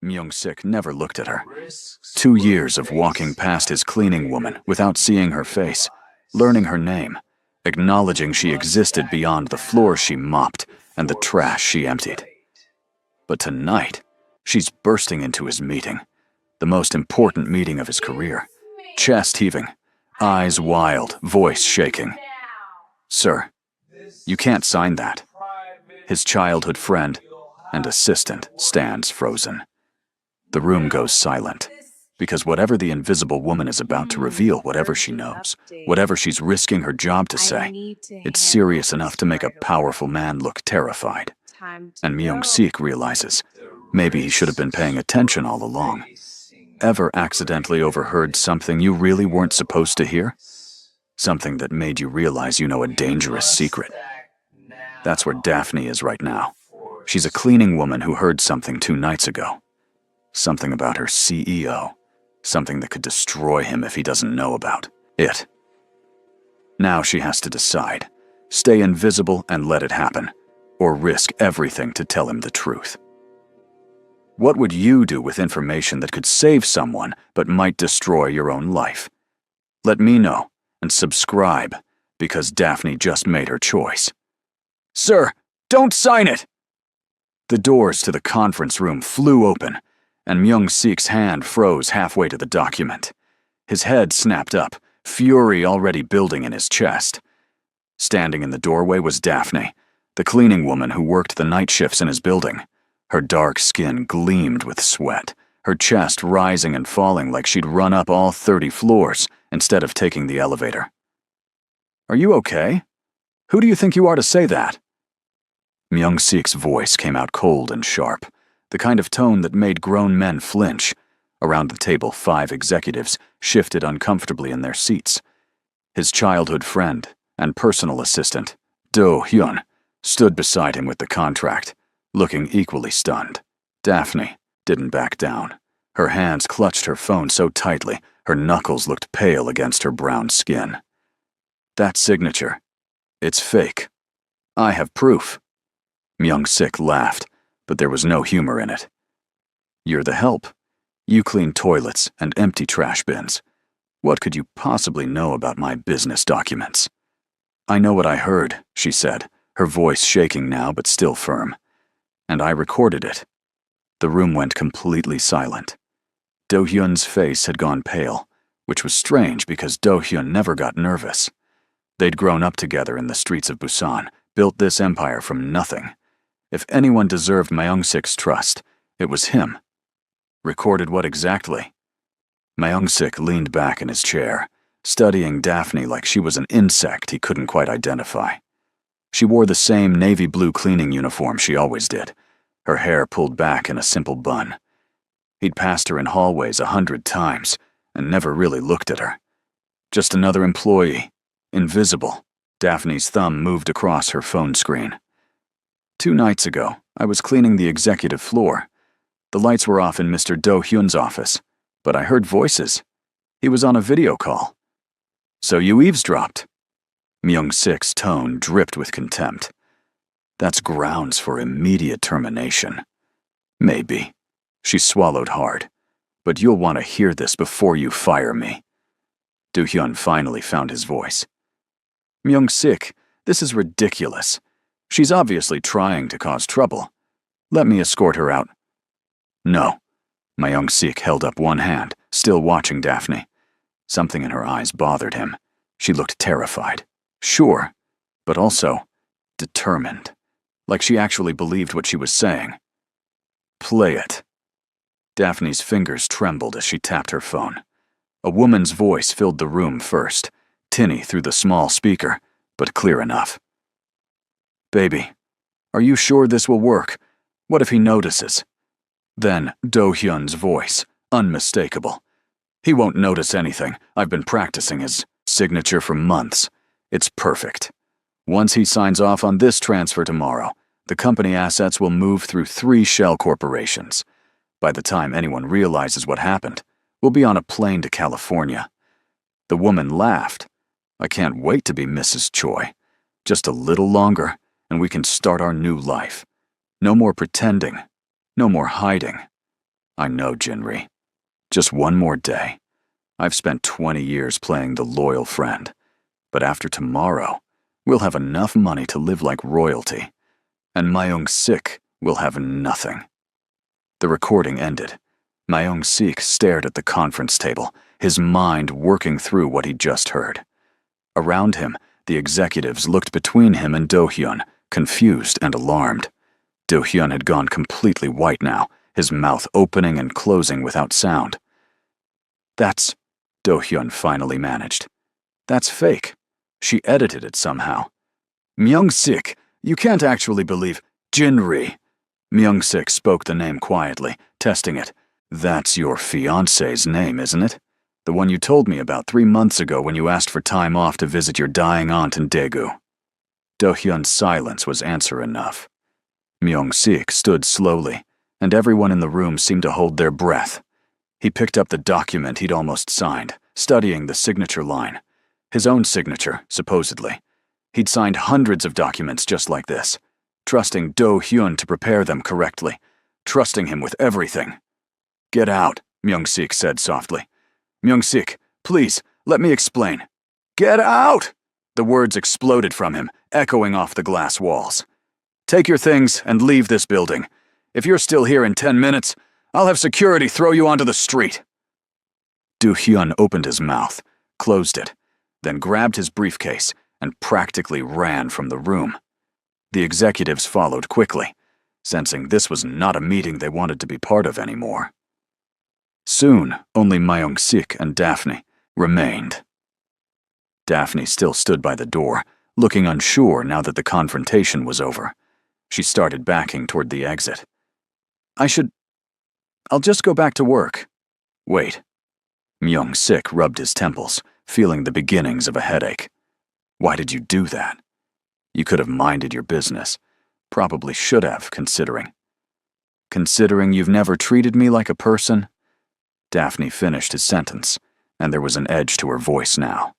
Myung-sik never looked at her. 2 years of walking past his cleaning woman without seeing her face, learning her name, acknowledging she existed beyond the floor she mopped and the trash she emptied. But tonight, she's bursting into his meeting, the most important meeting of his career. Chest heaving, eyes wild, voice shaking. "Sir, you can't sign that." His childhood friend and assistant stands frozen. The room goes silent, because whatever the invisible woman is about to reveal, whatever she knows, whatever she's risking her job to say, it's serious enough to make a powerful man look terrified. And Myung-sik realizes, maybe he should have been paying attention all along. Ever accidentally overheard something you really weren't supposed to hear? Something that made you realize you know a dangerous secret. That's where Daphne is right now. She's a cleaning woman who heard something 2 nights ago. Something about her CEO. Something that could destroy him if he doesn't know about it. Now she has to decide. Stay invisible and let it happen, or risk everything to tell him the truth. What would you do with information that could save someone but might destroy your own life? Let me know, and subscribe, because Daphne just made her choice. "Sir, don't sign it!" The doors to the conference room flew open, and Myung-sik's hand froze halfway to the document. His head snapped up, fury already building in his chest. Standing in the doorway was Daphne, the cleaning woman who worked the night shifts in his building. Her dark skin gleamed with sweat, her chest rising and falling like she'd run up all 30 floors instead of taking the elevator. "Are you okay? Who do you think you are to say that?" Myung-sik's voice came out cold and sharp, the kind of tone that made grown men flinch. Around the table, 5 executives shifted uncomfortably in their seats. His childhood friend and personal assistant, Do-hyun, stood beside him with the contract, looking equally stunned. Daphne didn't back down. Her hands clutched her phone so tightly, her knuckles looked pale against her brown skin. "That signature, it's fake. I have proof." Myung-sik laughed, but there was no humor in it. "You're the help. You clean toilets and empty trash bins. What could you possibly know about my business documents?" "I know what I heard," she said, her voice shaking now but still firm. "And I recorded it." The room went completely silent. Do-hyun's face had gone pale, which was strange because Do-hyun never got nervous. They'd grown up together in the streets of Busan, built this empire from nothing. If anyone deserved Myung-sik's trust, it was him. Recorded what exactly? Myung-sik leaned back in his chair, studying Daphne like she was an insect he couldn't quite identify. She wore the same navy blue cleaning uniform she always did, her hair pulled back in a simple bun. He'd passed her in hallways 100 times and never really looked at her. Just another employee, invisible. Daphne's thumb moved across her phone screen. 2 nights ago, I was cleaning the executive floor. The lights were off in Mr. Do-hyun's office, but I heard voices. He was on a video call. "So you eavesdropped?" Myung-sik's tone dripped with contempt. "That's grounds for immediate termination." "Maybe." She swallowed hard. "But you'll want to hear this before you fire me." Do-hyun finally found his voice. "Myung-sik, this is ridiculous. She's obviously trying to cause trouble. Let me escort her out." "No." Myung-sik held up one hand, still watching Daphne. Something in her eyes bothered him. She looked terrified. Sure, but also determined. Like she actually believed what she was saying. "Play it." Daphne's fingers trembled as she tapped her phone. A woman's voice filled the room first, tinny through the small speaker, but clear enough. "Baby, are you sure this will work? What if he notices?" Then Do-hyun's voice, unmistakable. "He won't notice anything. I've been practicing his signature for months. It's perfect. Once he signs off on this transfer tomorrow, the company assets will move through 3 shell corporations. By the time anyone realizes what happened, we'll be on a plane to California." The woman laughed. "I can't wait to be Mrs. Choi. Just a little longer, and we can start our new life. No more pretending. No more hiding." I know, Jinri. Just one more day. I've spent 20 years playing the loyal friend. But after tomorrow, we'll have enough money to live like royalty. And Myung-sik will have nothing. The recording ended. Myung-sik stared at the conference table, his mind working through what he'd just heard. Around him, the executives looked between him and Do-hyun, confused and alarmed. Do-hyun had gone completely white now, his mouth opening and closing without sound. "That's," Do-hyun finally managed. "That's fake. She edited it somehow." "Myung-sik, you can't actually believe—" "Jinri." Myung-sik spoke the name quietly, testing it. "That's your fiancé's name, isn't it? The one you told me about 3 months ago when you asked for time off to visit your dying aunt in Daegu." Do-hyun's silence was answer enough. Myung-sik stood slowly, and everyone in the room seemed to hold their breath. He picked up the document he'd almost signed, studying the signature line. His own signature, supposedly. He'd signed hundreds of documents just like this, trusting Do-hyun to prepare them correctly, trusting him with everything. "Get out," Myung-sik said softly. "Myung-sik, please, let me explain." "Get out!" The words exploded from him, echoing off the glass walls. "Take your things and leave this building. If you're still here in 10 minutes, I'll have security throw you onto the street." Do-hyun opened his mouth, closed it, then grabbed his briefcase and practically ran from the room. The executives followed quickly, sensing this was not a meeting they wanted to be part of anymore. Soon, only Myung-sik and Daphne remained. Daphne still stood by the door, looking unsure now that the confrontation was over. She started backing toward the exit. I'll just go back to work." "Wait." Myung-sik rubbed his temples, feeling the beginnings of a headache. "Why did you do that? You could have minded your business. Probably should have, considering. Considering you've never treated me like a person?" Daphne finished his sentence, and there was an edge to her voice now.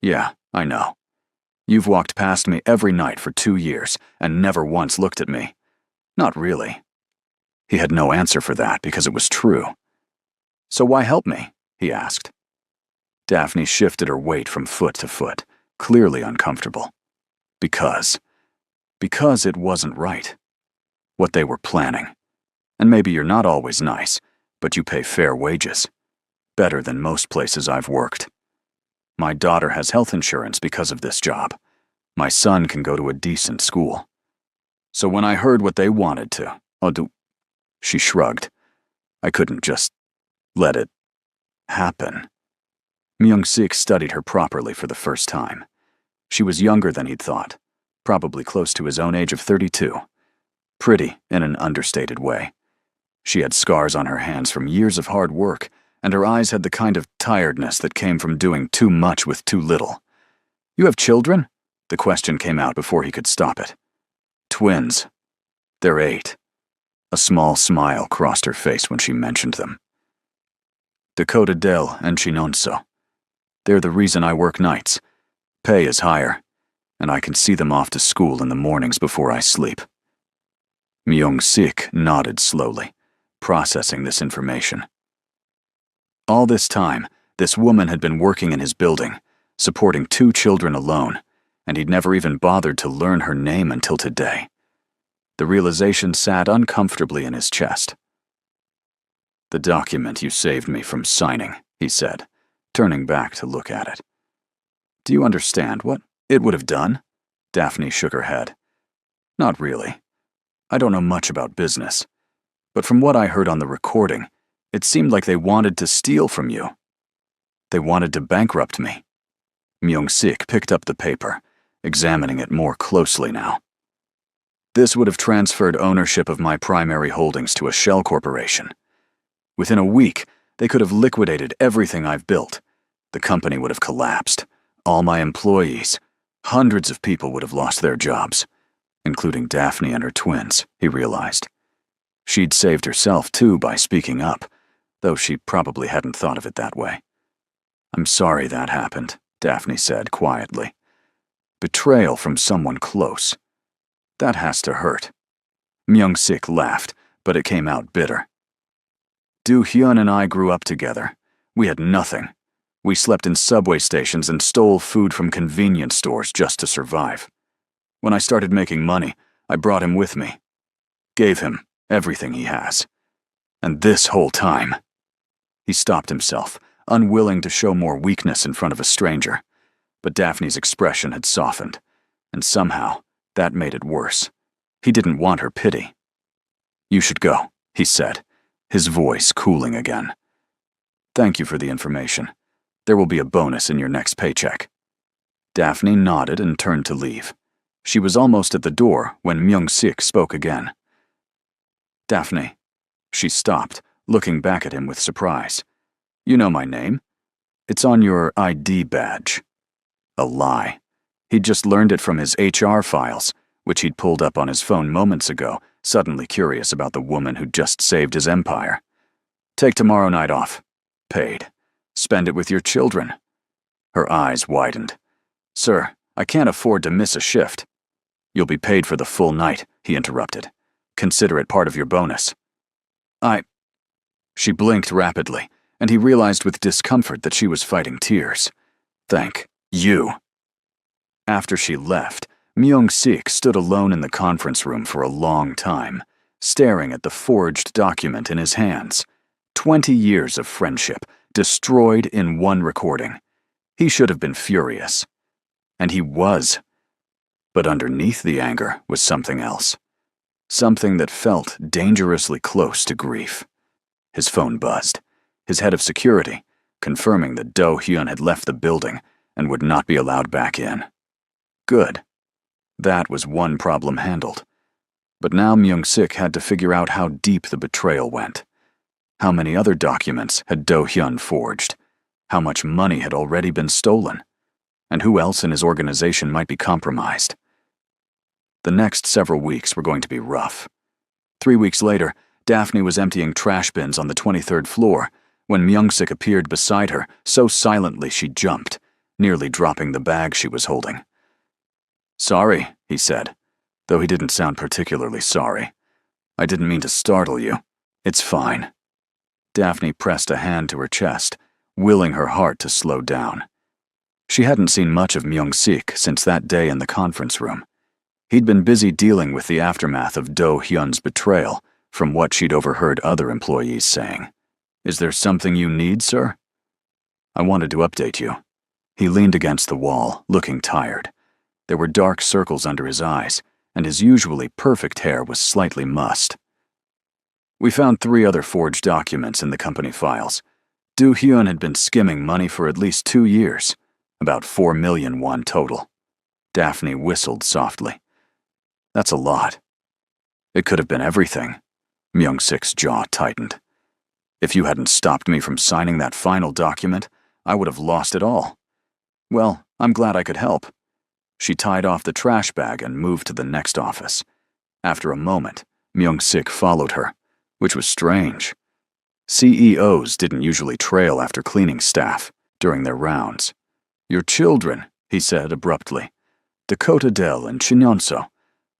"Yeah, I know. You've walked past me every night for 2 years and never once looked at me. Not really." He had no answer for that because it was true. "So why help me?" he asked. Daphne shifted her weight from foot to foot, clearly uncomfortable. Because it wasn't right. What they were planning. And maybe you're not always nice, but you pay fair wages. Better than most places I've worked. My daughter has health insurance because of this job. My son can go to a decent school. So when I heard what they wanted to, She shrugged. "I couldn't just let it happen." Myung-sik studied her properly for the first time. She was younger than he'd thought, probably close to his own age of 32. Pretty in an understated way. She had scars on her hands from years of hard work, and her eyes had the kind of tiredness that came from doing too much with too little. "You have children?" The question came out before he could stop it. "Twins. They're 8. A small smile crossed her face when she mentioned them. "Dakota Del and Chinonso. They're the reason I work nights. Pay is higher, and I can see them off to school in the mornings before I sleep." Myung-sik nodded slowly, processing this information. All this time, this woman had been working in his building, supporting 2 children alone, and he'd never even bothered to learn her name until today. The realization sat uncomfortably in his chest. "The document you saved me from signing," he said, turning back to look at it. "Do you understand what it would have done?" Daphne shook her head. "Not really. I don't know much about business. But from what I heard on the recording, it seemed like they wanted to steal from you. They wanted to bankrupt me." Myung-sik picked up the paper, examining it more closely now. "This would have transferred ownership of my primary holdings to a shell corporation. Within a week, they could have liquidated everything I've built. The company would have collapsed. All my employees, hundreds of people would have lost their jobs, including Daphne and her twins," he realized. She'd saved herself too by speaking up, though she probably hadn't thought of it that way. "I'm sorry that happened," Daphne said quietly. "Betrayal from someone close. That has to hurt." Myung-sik laughed, but it came out bitter. Do-hyun and I grew up together. We had nothing. We slept in subway stations and stole food from convenience stores just to survive. When I started making money, I brought him with me. Gave him everything he has. And this whole time... He stopped himself, unwilling to show more weakness in front of a stranger. But Daphne's expression had softened, and somehow that made it worse. He didn't want her pity. "You should go," he said, his voice cooling again. "Thank you for the information. There will be a bonus in your next paycheck." Daphne nodded and turned to leave. She was almost at the door when Myung-sik spoke again. "Daphne." She stopped, looking back at him with surprise. "You know my name? It's on your ID badge." A lie. He'd just learned it from his HR files, which he'd pulled up on his phone moments ago, suddenly curious about the woman who'd just saved his empire. "Take tomorrow night off. Paid. Spend it with your children." Her eyes widened. "Sir, I can't afford to miss a shift." "You'll be paid for the full night," he interrupted. "Consider it part of your bonus." She blinked rapidly, and he realized with discomfort that she was fighting tears. "Thank you." After she left, Myung-sik stood alone in the conference room for a long time, staring at the forged document in his hands. 20 years of friendship, destroyed in one recording. He should have been furious. And he was. But underneath the anger was something else. Something that felt dangerously close to grief. His phone buzzed. His head of security, confirming that Do-hyun had left the building and would not be allowed back in. Good. That was one problem handled. But now Myung-sik had to figure out how deep the betrayal went. How many other documents had Do-hyun forged? How much money had already been stolen? And who else in his organization might be compromised? The next several weeks were going to be rough. 3 weeks later, Daphne was emptying trash bins on the 23rd floor when Myung-sik appeared beside her so silently she jumped, nearly dropping the bag she was holding. "Sorry," he said, though he didn't sound particularly sorry. "I didn't mean to startle you. It's fine." Daphne pressed a hand to her chest, willing her heart to slow down. She hadn't seen much of Myung-sik since that day in the conference room. He'd been busy dealing with the aftermath of Do-hyun's betrayal, from what she'd overheard other employees saying. "Is there something you need, sir?" "I wanted to update you." He leaned against the wall, looking tired. There were dark circles under his eyes, and his usually perfect hair was slightly mussed. "We found 3 other forged documents in the company files. Do-hyun had been skimming money for at least 2 years, about 4 million won total." Daphne whistled softly. "That's a lot." "It could have been everything." Myung-sik's jaw tightened. "If you hadn't stopped me from signing that final document, I would have lost it all." "Well, I'm glad I could help." She tied off the trash bag and moved to the next office. After a moment, Myung-sik followed her, which was strange. CEOs didn't usually trail after cleaning staff during their rounds. "Your children," he said abruptly. "Dakota Del and Chinyonso.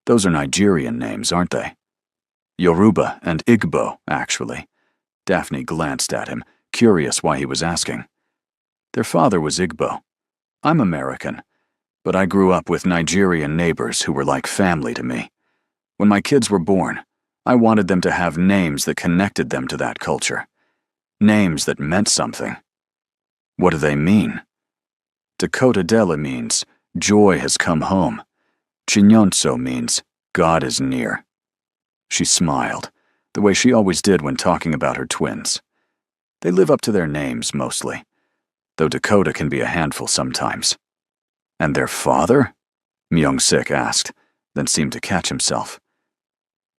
Those are Nigerian names, aren't they?" "Yoruba and Igbo, actually." Daphne glanced at him, curious why he was asking. "Their father was Igbo. I'm American, but I grew up with Nigerian neighbors who were like family to me. When my kids were born, I wanted them to have names that connected them to that culture. Names that meant something." "What do they mean?" "Dakota Della means, joy has come home. Chinyonso means, God is near." She smiled, the way she always did when talking about her twins. "They live up to their names, mostly, though Dakota can be a handful sometimes." "And their father?" Myung-sik asked, then seemed to catch himself.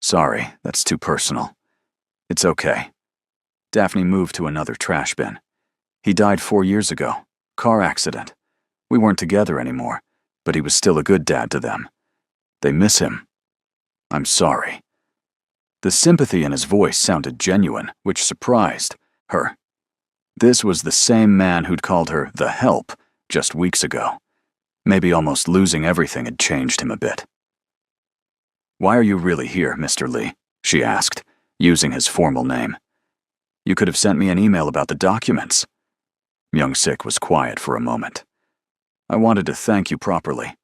"Sorry, that's too personal." "It's okay." Daphne moved to another trash bin. "He died 4 years ago. Car accident. We weren't together anymore, but he was still a good dad to them. They miss him." "I'm sorry." The sympathy in his voice sounded genuine, which surprised her. This was the same man who'd called her the help just weeks ago. Maybe almost losing everything had changed him a bit. "Why are you really here, Mr. Lee?" she asked, using his formal name. You could have sent me an email about the documents. Myung-sik was quiet for a moment. I wanted to thank you properly,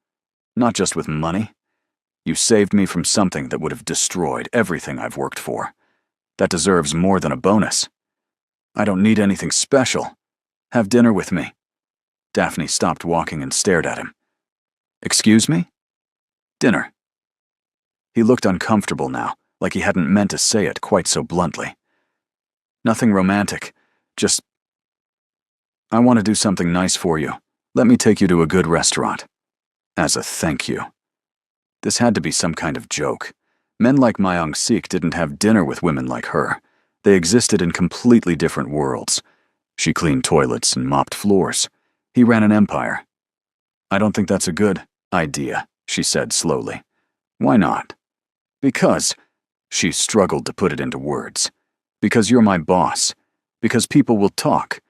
not just with money. You saved me from something that would have destroyed everything I've worked for. That deserves more than a bonus. I don't need anything special. Have dinner with me. Daphne stopped walking and stared at him. Excuse me? Dinner. He looked uncomfortable now, like he hadn't meant to say it quite so bluntly. Nothing romantic, just... I want to do something nice for you. Let me take you to a good restaurant. As a thank you. This had to be some kind of joke. Men like Myung-sik didn't have dinner with women like her. They existed in completely different worlds. She cleaned toilets and mopped floors. He ran an empire. I don't think that's a good idea, she said slowly. Why not? Because, she struggled to put it into words. Because you're my boss. Because people will talk.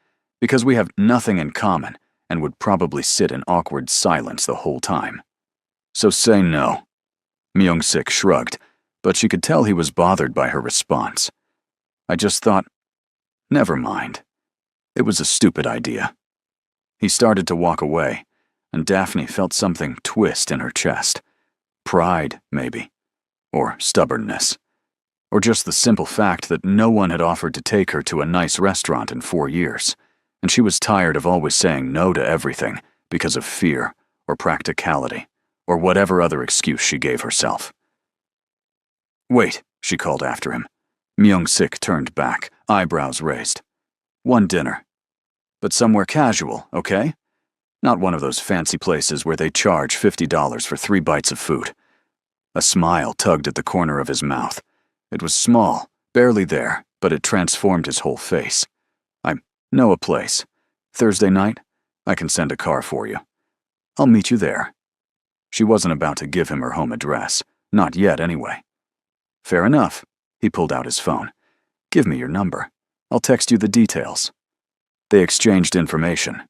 Because we have nothing in common and would probably sit in awkward silence the whole time. So say no. Myung-sik shrugged, but she could tell he was bothered by her response. I just thought, never mind. It was a stupid idea. He started to walk away, and Daphne felt something twist in her chest. Pride, maybe. Or stubbornness. Or just the simple fact that no one had offered to take her to a nice restaurant in 4 years, and she was tired of always saying no to everything because of fear or practicality, or whatever other excuse she gave herself. Wait, she called after him. Myung-sik turned back, eyebrows raised. One dinner. But somewhere casual, okay? Not one of those fancy places where they charge $50 for 3 bites of food. A smile tugged at the corner of his mouth. It was small, barely there, but it transformed his whole face. I know a place. Thursday night? I can send a car for you. I'll meet you there. She wasn't about to give him her home address. Not yet, anyway. Fair enough. He pulled out his phone. Give me your number. I'll text you the details. They exchanged information,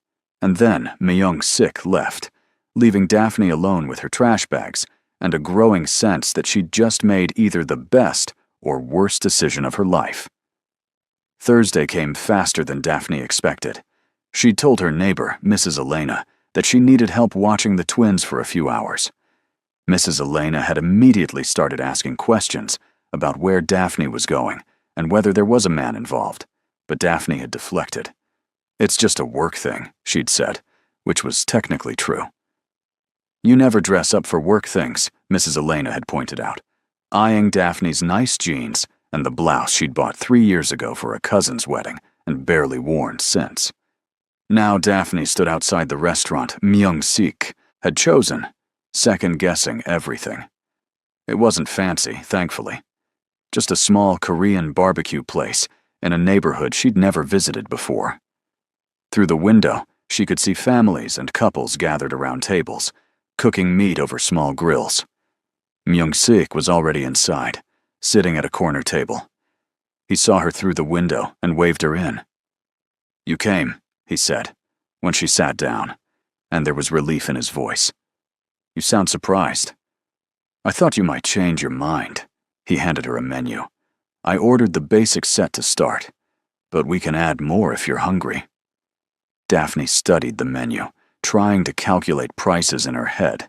and then Myung-sik left, leaving Daphne alone with her trash bags and a growing sense that she'd just made either the best or worst decision of her life. Thursday came faster than Daphne expected. She'd told her neighbor, Mrs. Elena, that she needed help watching the twins for a few hours. Mrs. Elena had immediately started asking questions about where Daphne was going and whether there was a man involved, but Daphne had deflected. It's just a work thing, she'd said, which was technically true. You never dress up for work things, Mrs. Elena had pointed out, eyeing Daphne's nice jeans and the blouse she'd bought 3 years ago for a cousin's wedding and barely worn since. Now Daphne stood outside the restaurant Myung-sik had chosen, second-guessing everything. It wasn't fancy, thankfully. Just a small Korean barbecue place in a neighborhood she'd never visited before. Through the window, she could see families and couples gathered around tables, cooking meat over small grills. Myung-sik was already inside, sitting at a corner table. He saw her through the window and waved her in. You came, he said, when she sat down, and there was relief in his voice. You sound surprised. I thought you might change your mind. He handed her a menu. I ordered the basic set to start, but we can add more if you're hungry. Daphne studied the menu, trying to calculate prices in her head.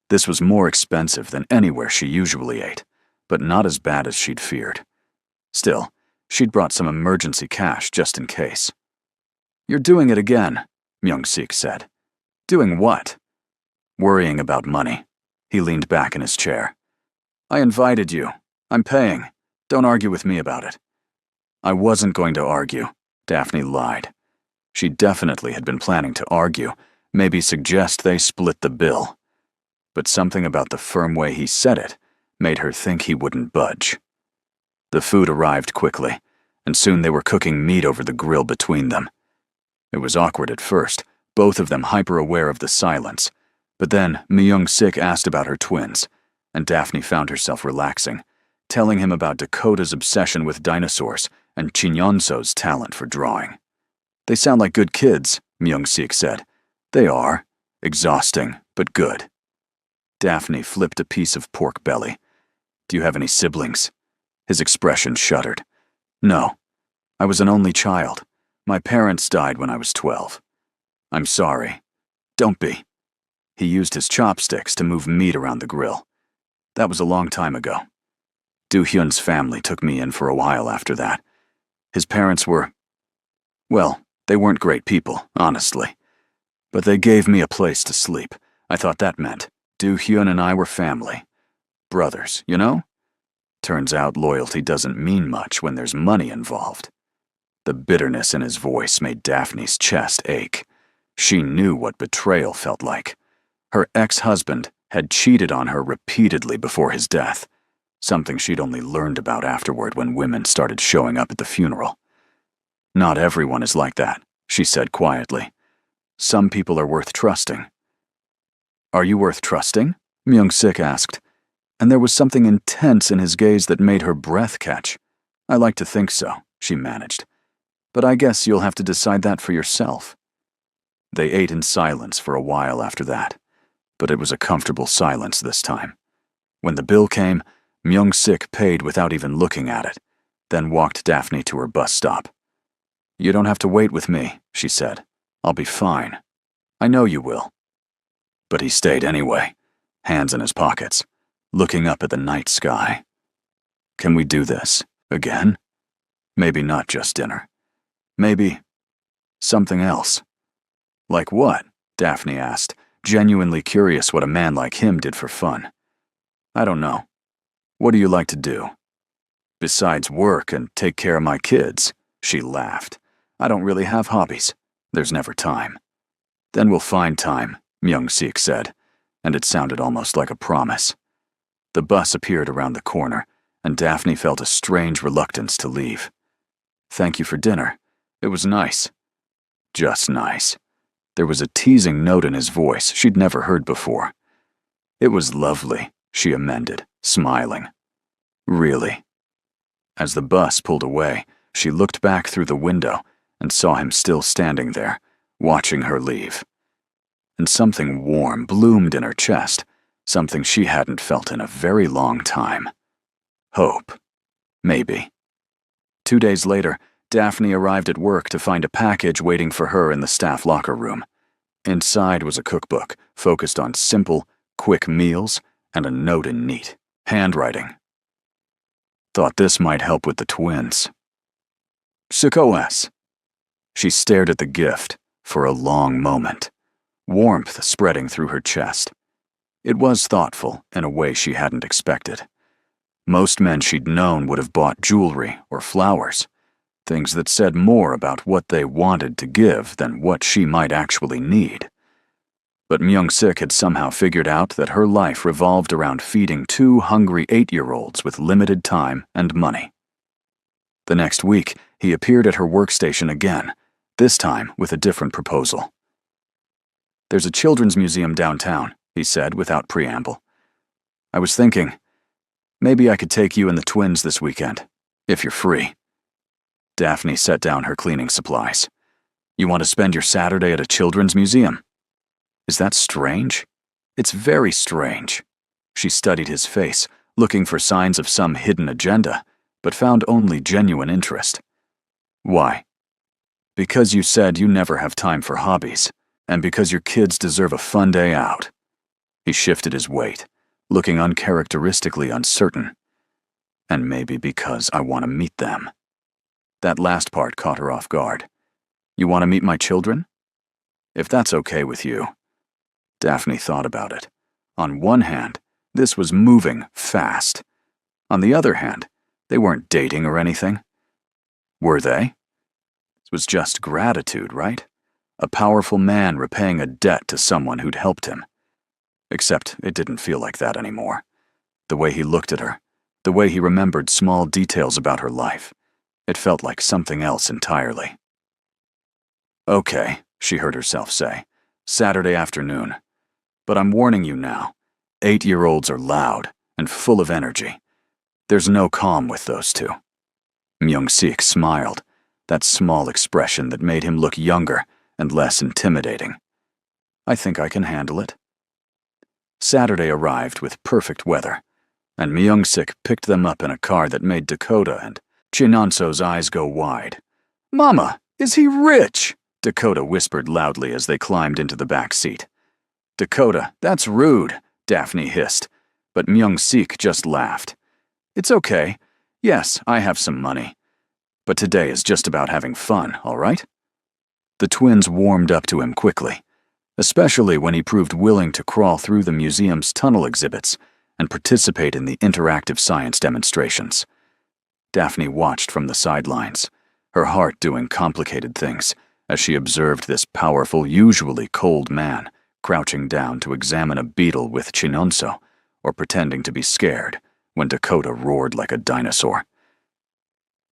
This was more expensive than anywhere she usually ate, but not as bad as she'd feared. Still, she'd brought some emergency cash just in case. You're doing it again, Myung-sik said. Doing what? Worrying about money. He leaned back in his chair. I invited you. I'm paying. Don't argue with me about it. I wasn't going to argue, Daphne lied. She definitely had been planning to argue, maybe suggest they split the bill. But something about the firm way he said it made her think he wouldn't budge. The food arrived quickly, and soon they were cooking meat over the grill between them. It was awkward at first, both of them hyper-aware of the silence, but then Myung-sik asked about her twins, and Daphne found herself relaxing, telling him about Dakota's obsession with dinosaurs and Chinyonso's talent for drawing. They sound like good kids, Myung-sik said. They are. Exhausting, but good. Daphne flipped a piece of pork belly. Do you have any siblings? His expression shuddered. No. I was an only child. My parents died when I was 12. I'm sorry. Don't be. He used his chopsticks to move meat around the grill. That was a long time ago. Do-hyun's family took me in for a while after that. His parents were... well, they weren't great people, honestly. But they gave me a place to sleep. I thought that meant Do-hyun and I were family. Brothers, you know? Turns out loyalty doesn't mean much when there's money involved. The bitterness in his voice made Daphne's chest ache. She knew what betrayal felt like. Her ex-husband had cheated on her repeatedly before his death, something she'd only learned about afterward when women started showing up at the funeral. Not everyone is like that, she said quietly. Some people are worth trusting. Are you worth trusting? Myung-sik asked, and there was something intense in his gaze that made her breath catch. I like to think so, she managed. But I guess you'll have to decide that for yourself. They ate in silence for a while after that, but it was a comfortable silence this time. When the bill came, Myung-sik paid without even looking at it, then walked Daphne to her bus stop. You don't have to wait with me, she said. I'll be fine. I know you will. But he stayed anyway, hands in his pockets, looking up at the night sky. Can we do this again? Maybe not just dinner. Maybe something else. Like what? Daphne asked, genuinely curious what a man like him did for fun. I don't know. What do you like to do? Besides work and take care of my kids, she laughed. I don't really have hobbies. There's never time. Then we'll find time, Myung-sik said, and it sounded almost like a promise. The bus appeared around the corner, and Daphne felt a strange reluctance to leave. Thank you for dinner. It was nice. Just nice. There was a teasing note in his voice she'd never heard before. It was lovely, she amended, smiling. Really? As the bus pulled away, she looked back through the window and saw him still standing there, watching her leave. And something warm bloomed in her chest, something she hadn't felt in a very long time. Hope. Maybe. 2 days later, Daphne arrived at work to find a package waiting for her in the staff locker room. Inside was a cookbook focused on simple, quick meals and a note in neat handwriting. Thought this might help with the twins. SOS. She stared at the gift for a long moment, warmth spreading through her chest. It was thoughtful in a way she hadn't expected. Most men she'd known would have bought jewelry or flowers, things that said more about what they wanted to give than what she might actually need. But Myung-sik had somehow figured out that her life revolved around feeding 2 hungry 8-year-olds with limited time and money. The next week, he appeared at her workstation again, this time with a different proposal. There's a children's museum downtown, he said without preamble. I was thinking, maybe I could take you and the twins this weekend, if you're free. Daphne set down her cleaning supplies. You want to spend your Saturday at a children's museum? Is that strange? It's very strange. She studied his face, looking for signs of some hidden agenda, but found only genuine interest. Why? Because you said you never have time for hobbies, and because your kids deserve a fun day out. He shifted his weight, looking uncharacteristically uncertain. And maybe because I want to meet them. That last part caught her off guard. You want to meet my children? If that's okay with you. Daphne thought about it. On one hand, this was moving fast. On the other hand, they weren't dating or anything. Were they? It was just gratitude, right? A powerful man repaying a debt to someone who'd helped him. Except it didn't feel like that anymore. The way he looked at her, the way he remembered small details about her life, it felt like something else entirely. Okay, she heard herself say, Saturday afternoon. But I'm warning you now, 8-year-olds are loud and full of energy. There's no calm with those two. Myung-sik smiled, that small expression that made him look younger and less intimidating. I think I can handle it. Saturday arrived with perfect weather, and Myung-sik picked them up in a car that made Dakota and Chinonso's eyes go wide. Mama, is he rich? Dakota whispered loudly as they climbed into the back seat. Dakota, that's rude, Daphne hissed, but Myung-sik just laughed. It's okay. Yes, I have some money. But today is just about having fun, all right? The twins warmed up to him quickly, especially when he proved willing to crawl through the museum's tunnel exhibits and participate in the interactive science demonstrations. Daphne watched from the sidelines, her heart doing complicated things as she observed this powerful, usually cold man crouching down to examine a beetle with Chinonso or pretending to be scared when Dakota roared like a dinosaur.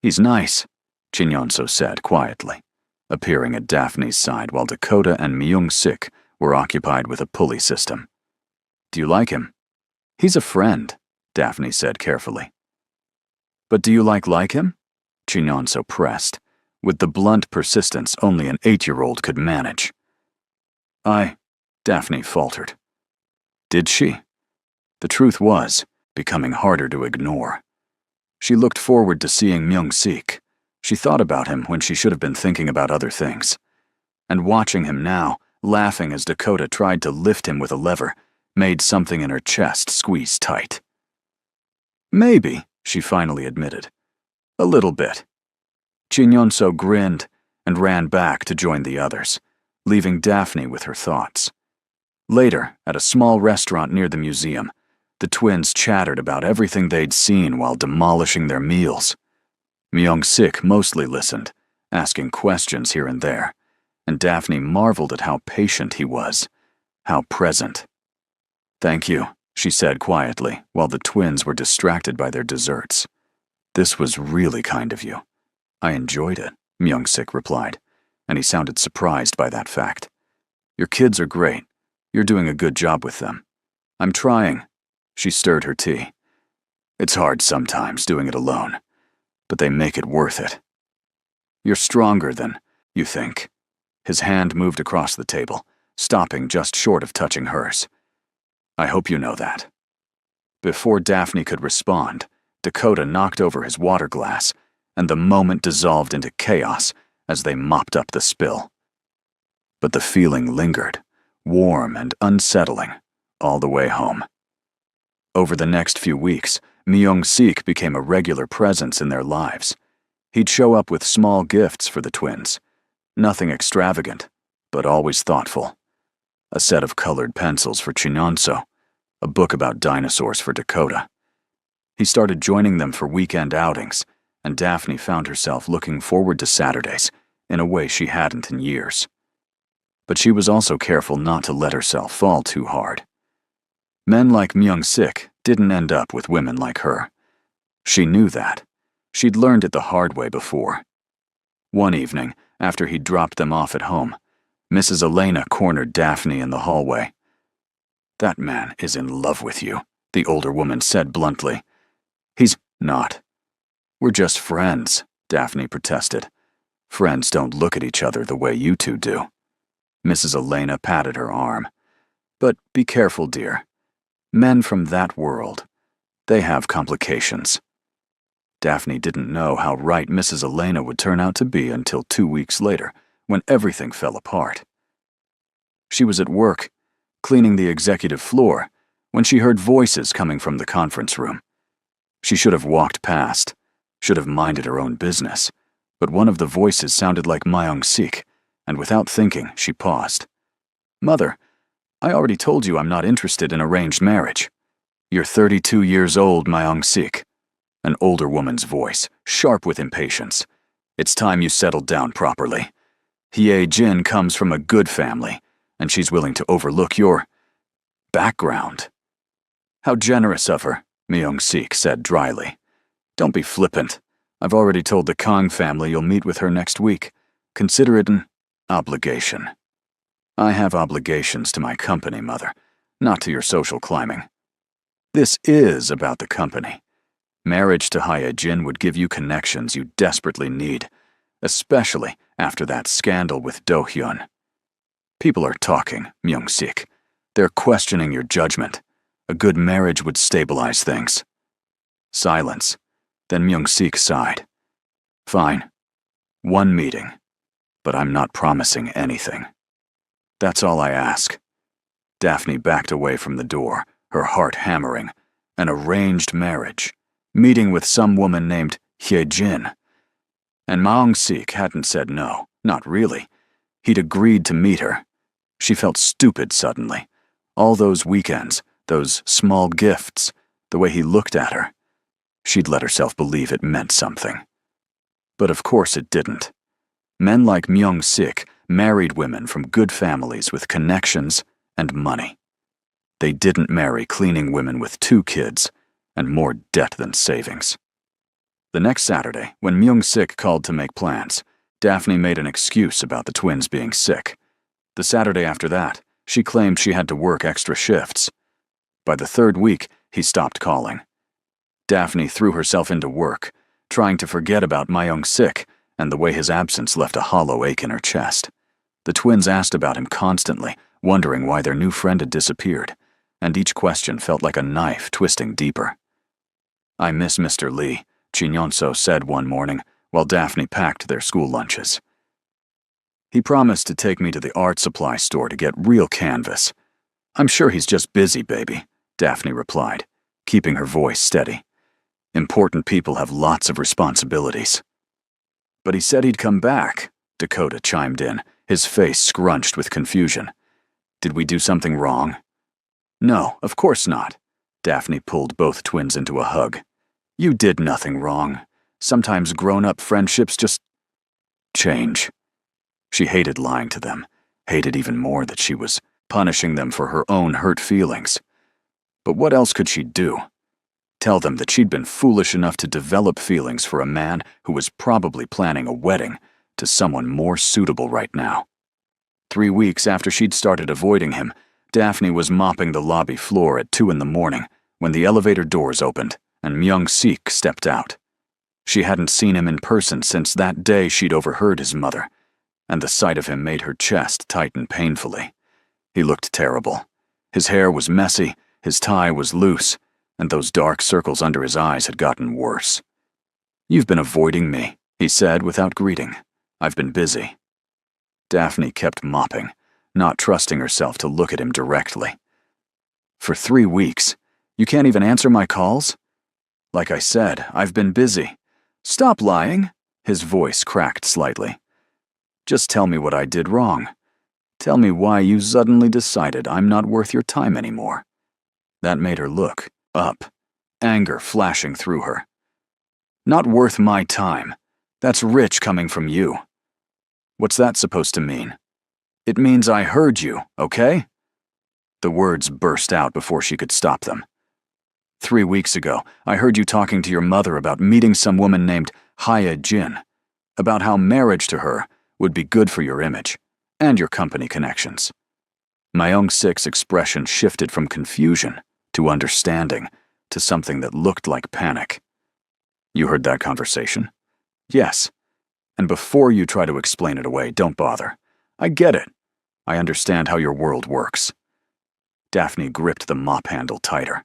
He's nice, Chinonso said quietly, appearing at Daphne's side while Dakota and Myung-sik were occupied with a pulley system. Do you like him? He's a friend, Daphne said carefully. But do you like him? Chinonso pressed, with the blunt persistence only an 8-year-old could manage. Daphne faltered. Did she? The truth was becoming harder to ignore. She looked forward to seeing Myung-sik. She thought about him when she should have been thinking about other things. And watching him now, laughing as Dakota tried to lift him with a lever, made something in her chest squeeze tight. Maybe, she finally admitted. A little bit. Chinonso grinned and ran back to join the others, leaving Daphne with her thoughts. Later, at a small restaurant near the museum, the twins chattered about everything they'd seen while demolishing their meals. Myung-sik mostly listened, asking questions here and there, and Daphne marveled at how patient he was, how present. Thank you, she said quietly, while the twins were distracted by their desserts. This was really kind of you. I enjoyed it, Myung-sik replied, and he sounded surprised by that fact. Your kids are great. You're doing a good job with them. I'm trying. She stirred her tea. It's hard sometimes doing it alone, but they make it worth it. You're stronger than you think. His hand moved across the table, stopping just short of touching hers. I hope you know that. Before Daphne could respond, Dakota knocked over his water glass, and the moment dissolved into chaos as they mopped up the spill. But the feeling lingered, warm and unsettling, all the way home. Over the next few weeks, Myung-sik became a regular presence in their lives. He'd show up with small gifts for the twins. Nothing extravagant, but always thoughtful. A set of colored pencils for Chinonso, a book about dinosaurs for Dakota. He started joining them for weekend outings, and Daphne found herself looking forward to Saturdays in a way she hadn't in years. But she was also careful not to let herself fall too hard. Men like Myung-sik didn't end up with women like her. She knew that. She'd learned it the hard way before. One evening, after he'd dropped them off at home, Mrs. Elena cornered Daphne in the hallway. That man is in love with you, the older woman said bluntly. He's not. We're just friends, Daphne protested. Friends don't look at each other the way you two do. Mrs. Elena patted her arm. But be careful, dear. Men from that world, they have complications. Daphne didn't know how right Mrs. Elena would turn out to be until 2 weeks later, when everything fell apart. She was at work, cleaning the executive floor, when she heard voices coming from the conference room. She should have walked past, should have minded her own business, but one of the voices sounded like Myung-sik, and without thinking, she paused. Mother, I already told you I'm not interested in arranged marriage. You're 32 years old, Myung-sik. An older woman's voice, sharp with impatience. It's time you settled down properly. Hye-jin comes from a good family, and she's willing to overlook your background. How generous of her, Myung-sik said dryly. Don't be flippant. I've already told the Kang family you'll meet with her next week. Consider it an obligation. I have obligations to my company, Mother, not to your social climbing. This is about the company. Marriage to Hye-jin would give you connections you desperately need, especially after that scandal with Do-hyun. People are talking, Myung-sik. They're questioning your judgment. A good marriage would stabilize things. Silence. Then Myung-sik sighed. Fine. One meeting, but I'm not promising anything. That's all I ask. Daphne backed away from the door, her heart hammering. An arranged marriage, meeting with some woman named Hye-jin. And Maung-sik hadn't said no, not really. He'd agreed to meet her. She felt stupid suddenly. All those weekends, those small gifts, the way he looked at her. She'd let herself believe it meant something. But of course it didn't. Men like Myung-sik married women from good families with connections and money. They didn't marry cleaning women with 2 kids and more debt than savings. The next Saturday, when Myung-sik called to make plans, Daphne made an excuse about the twins being sick. The Saturday after that, she claimed she had to work extra shifts. By the 3rd week, he stopped calling. Daphne threw herself into work, trying to forget about Myung-sik and the way his absence left a hollow ache in her chest. The twins asked about him constantly, wondering why their new friend had disappeared, and each question felt like a knife twisting deeper. "I miss Mr. Lee," Chin-yeon-so said one morning while Daphne packed their school lunches. "He promised to take me to the art supply store to get real canvas. I'm sure he's just busy, baby," Daphne replied, keeping her voice steady. "Important people have lots of responsibilities." "But he said he'd come back," Dakota chimed in, his face scrunched with confusion. "Did we do something wrong?" "No, of course not." Daphne pulled both twins into a hug. "You did nothing wrong. Sometimes grown-up friendships just change." She hated lying to them, hated even more that she was punishing them for her own hurt feelings. But what else could she do? Tell them that she'd been foolish enough to develop feelings for a man who was probably planning a wedding to someone more suitable right now. 3 weeks after she'd started avoiding him, Daphne was mopping the lobby floor at 2 in the morning when the elevator doors opened and Myung-sik stepped out. She hadn't seen him in person since that day she'd overheard his mother, and the sight of him made her chest tighten painfully. He looked terrible. His hair was messy, his tie was loose, and those dark circles under his eyes had gotten worse. "You've been avoiding me," he said without greeting. "I've been busy." Daphne kept mopping, not trusting herself to look at him directly. "For 3 weeks? You can't even answer my calls?" "Like I said, I've been busy." "Stop lying." His voice cracked slightly. "Just tell me what I did wrong. Tell me why you suddenly decided I'm not worth your time anymore." That made her look up, anger flashing through her. "Not worth my time. That's rich coming from you." "What's that supposed to mean?" "It means I heard you, okay?" The words burst out before she could stop them. 3 weeks ago, I heard you talking to your mother about meeting some woman named Hye-jin, about how marriage to her would be good for your image and your company connections. Myung-sik's expression shifted from confusion to understanding to something that looked like panic. "You heard that conversation?" "Yes. And before you try to explain it away, don't bother. I get it. I understand how your world works." Daphne gripped the mop handle tighter.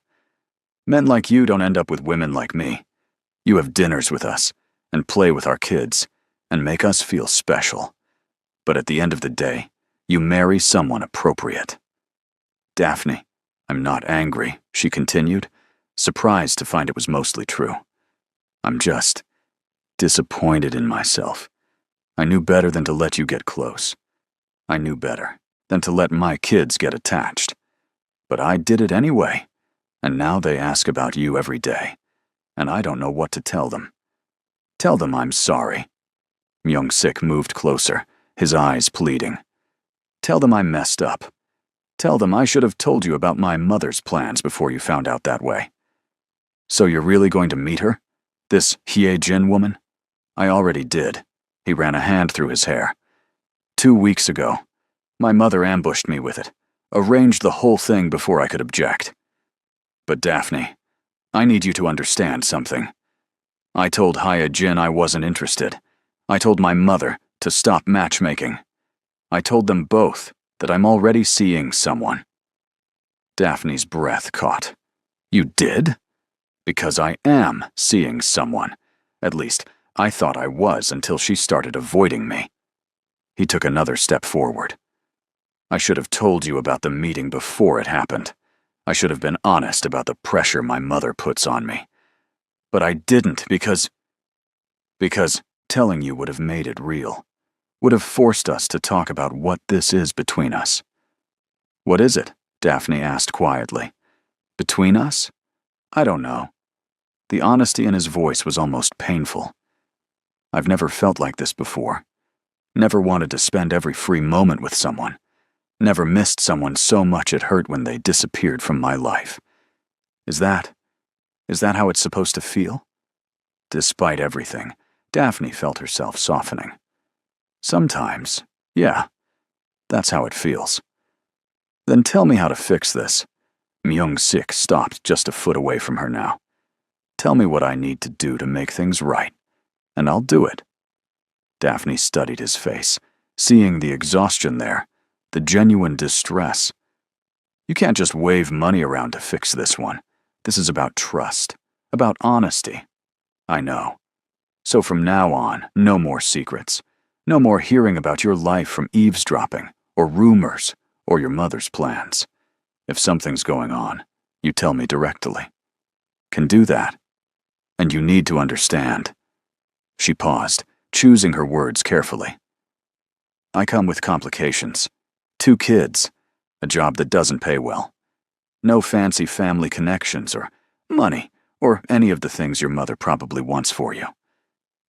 "Men like you don't end up with women like me. You have dinners with us, and play with our kids, and make us feel special. But at the end of the day, you marry someone appropriate." "Daphne, I'm not angry," she continued, surprised to find it was mostly true. "I'm just disappointed in myself. I knew better than to let you get close. I knew better than to let my kids get attached. But I did it anyway, and now they ask about you every day, and I don't know what to tell them. Tell them I'm sorry." Myung-sik moved closer, his eyes pleading. "Tell them I messed up. Tell them I should have told you about my mother's plans before you found out that way." "So you're really going to meet her? This Hye-jin woman?" "I already did." He ran a hand through his hair. 2 weeks ago. My mother ambushed me with it, arranged the whole thing before I could object. But Daphne, I need you to understand something. I told Hye-jin I wasn't interested. I told my mother to stop matchmaking. I told them both that I'm already seeing someone. Daphne's breath caught. "You did?" "Because I am seeing someone. At least, I thought I was until she started avoiding me. He took another step forward. I should have told you about the meeting before it happened. I should have been honest about the pressure my mother puts on me. But I didn't because telling you would have made it real, would have forced us to talk about what this is between us. What is it? Daphne asked quietly. Between us? I don't know. The honesty in his voice was almost painful. I've never felt like this before. Never wanted to spend every free moment with someone. Never missed someone so much it hurt when they disappeared from my life. Is that how it's supposed to feel? Despite everything, Daphne felt herself softening. Sometimes, yeah, that's how it feels. Then tell me how to fix this. Myung-sik stopped just a foot away from her now. Tell me what I need to do to make things right, and I'll do it. Daphne studied his face, seeing the exhaustion there, the genuine distress. You can't just wave money around to fix this one. This is about trust, about honesty. I know. So from now on, no more secrets. No more hearing about your life from eavesdropping, or rumors, or your mother's plans. If something's going on, you tell me directly. Can do that. And you need to understand. She paused, choosing her words carefully. I come with complications. 2 kids, a job that doesn't pay well. No fancy family connections or money or any of the things your mother probably wants for you.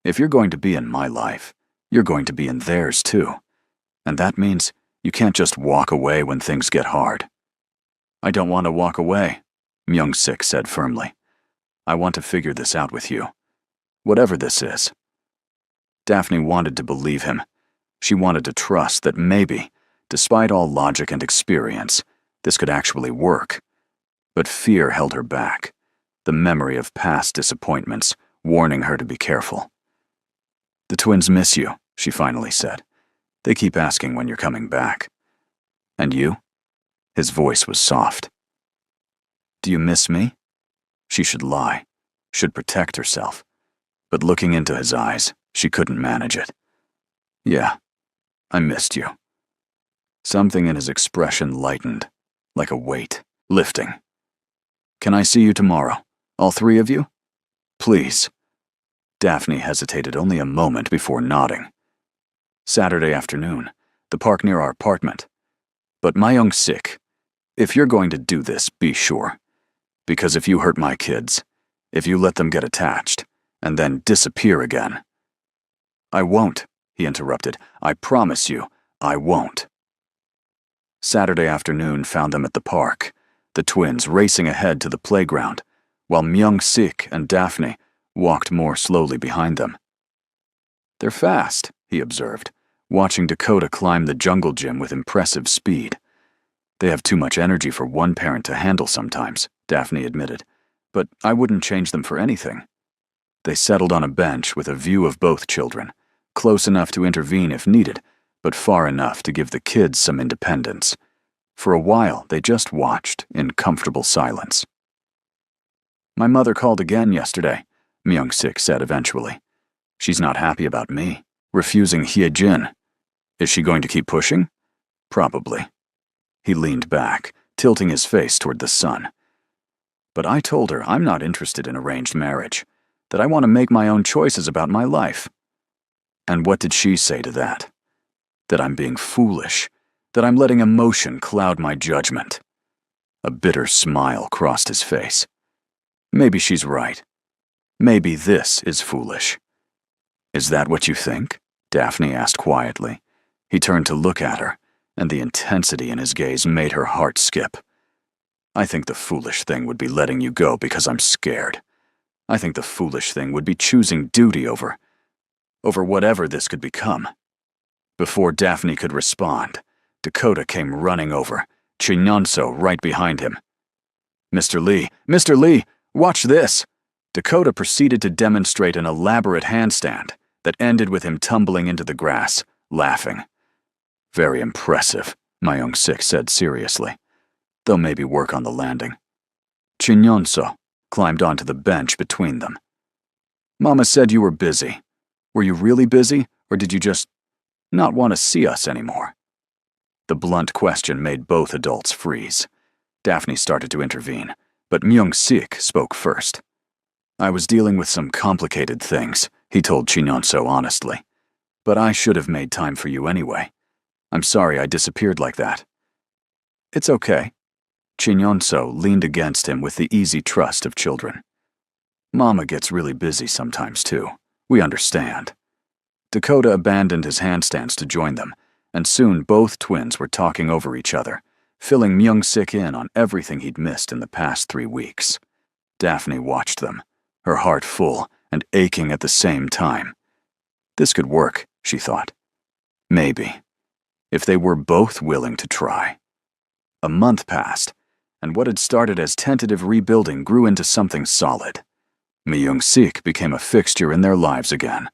If you're going to be in my life, you're going to be in theirs too. And that means you can't just walk away when things get hard. I don't want to walk away, Myung-sik said firmly. I want to figure this out with you. Whatever this is. Daphne wanted to believe him. She wanted to trust that maybe, despite all logic and experience, this could actually work. But fear held her back, the memory of past disappointments warning her to be careful. The twins miss you, she finally said. They keep asking when you're coming back. And you? His voice was soft. Do you miss me? She should lie, should protect herself. But looking into his eyes, she couldn't manage it. Yeah, I missed you. Something in his expression lightened, like a weight, lifting. Can I see you tomorrow? All 3 of you? Please. Daphne hesitated only a moment before nodding. Saturday afternoon, the park near our apartment. But Myung-sik, if you're going to do this, be sure. Because if you hurt my kids, if you let them get attached, and then disappear again. I won't, he interrupted. I promise you, I won't. Saturday afternoon found them at the park, the twins racing ahead to the playground, while Myung-sik and Daphne walked more slowly behind them. They're fast, he observed, watching Dakota climb the jungle gym with impressive speed. They have too much energy for one parent to handle sometimes, Daphne admitted, but I wouldn't change them for anything. They settled on a bench with a view of both children, close enough to intervene if needed, but far enough to give the kids some independence. For a while, they just watched in comfortable silence. My mother called again yesterday, Myung-sik said eventually. She's not happy about me, refusing Hyejin. Is she going to keep pushing? Probably. He leaned back, tilting his face toward the sun. But I told her I'm not interested in arranged marriage, that I want to make my own choices about my life. And what did she say to that? That I'm being foolish, that I'm letting emotion cloud my judgment. A bitter smile crossed his face. Maybe she's right. Maybe this is foolish. Is that what you think? Daphne asked quietly. He turned to look at her, and the intensity in his gaze made her heart skip. I think the foolish thing would be letting you go because I'm scared. I think the foolish thing would be choosing duty over whatever this could become. Before Daphne could respond, Dakota came running over, Chinyonso right behind him. Mr. Lee, watch this! Dakota proceeded to demonstrate an elaborate handstand that ended with him tumbling into the grass, laughing. Very impressive, Myung-sik said seriously, though maybe work on the landing. Chinyonso climbed onto the bench between them. Mama said you were busy, Were you really busy, or did you just not want to see us anymore?" The blunt question made both adults freeze. Daphne started to intervene, but Myung-sik spoke first. "I was dealing with some complicated things," he told Chinonso honestly. "But I should have made time for you anyway. I'm sorry I disappeared like that." "It's okay." Chinonso leaned against him with the easy trust of children. "Mama gets really busy sometimes too. We understand." Dakota abandoned his handstands to join them, and soon both twins were talking over each other, filling Myung-sik in on everything he'd missed in the past 3 weeks. Daphne watched them, her heart full and aching at the same time. This could work, she thought. Maybe. If they were both willing to try. A month passed, and what had started as tentative rebuilding grew into something solid. Myung-sik became a fixture in their lives again,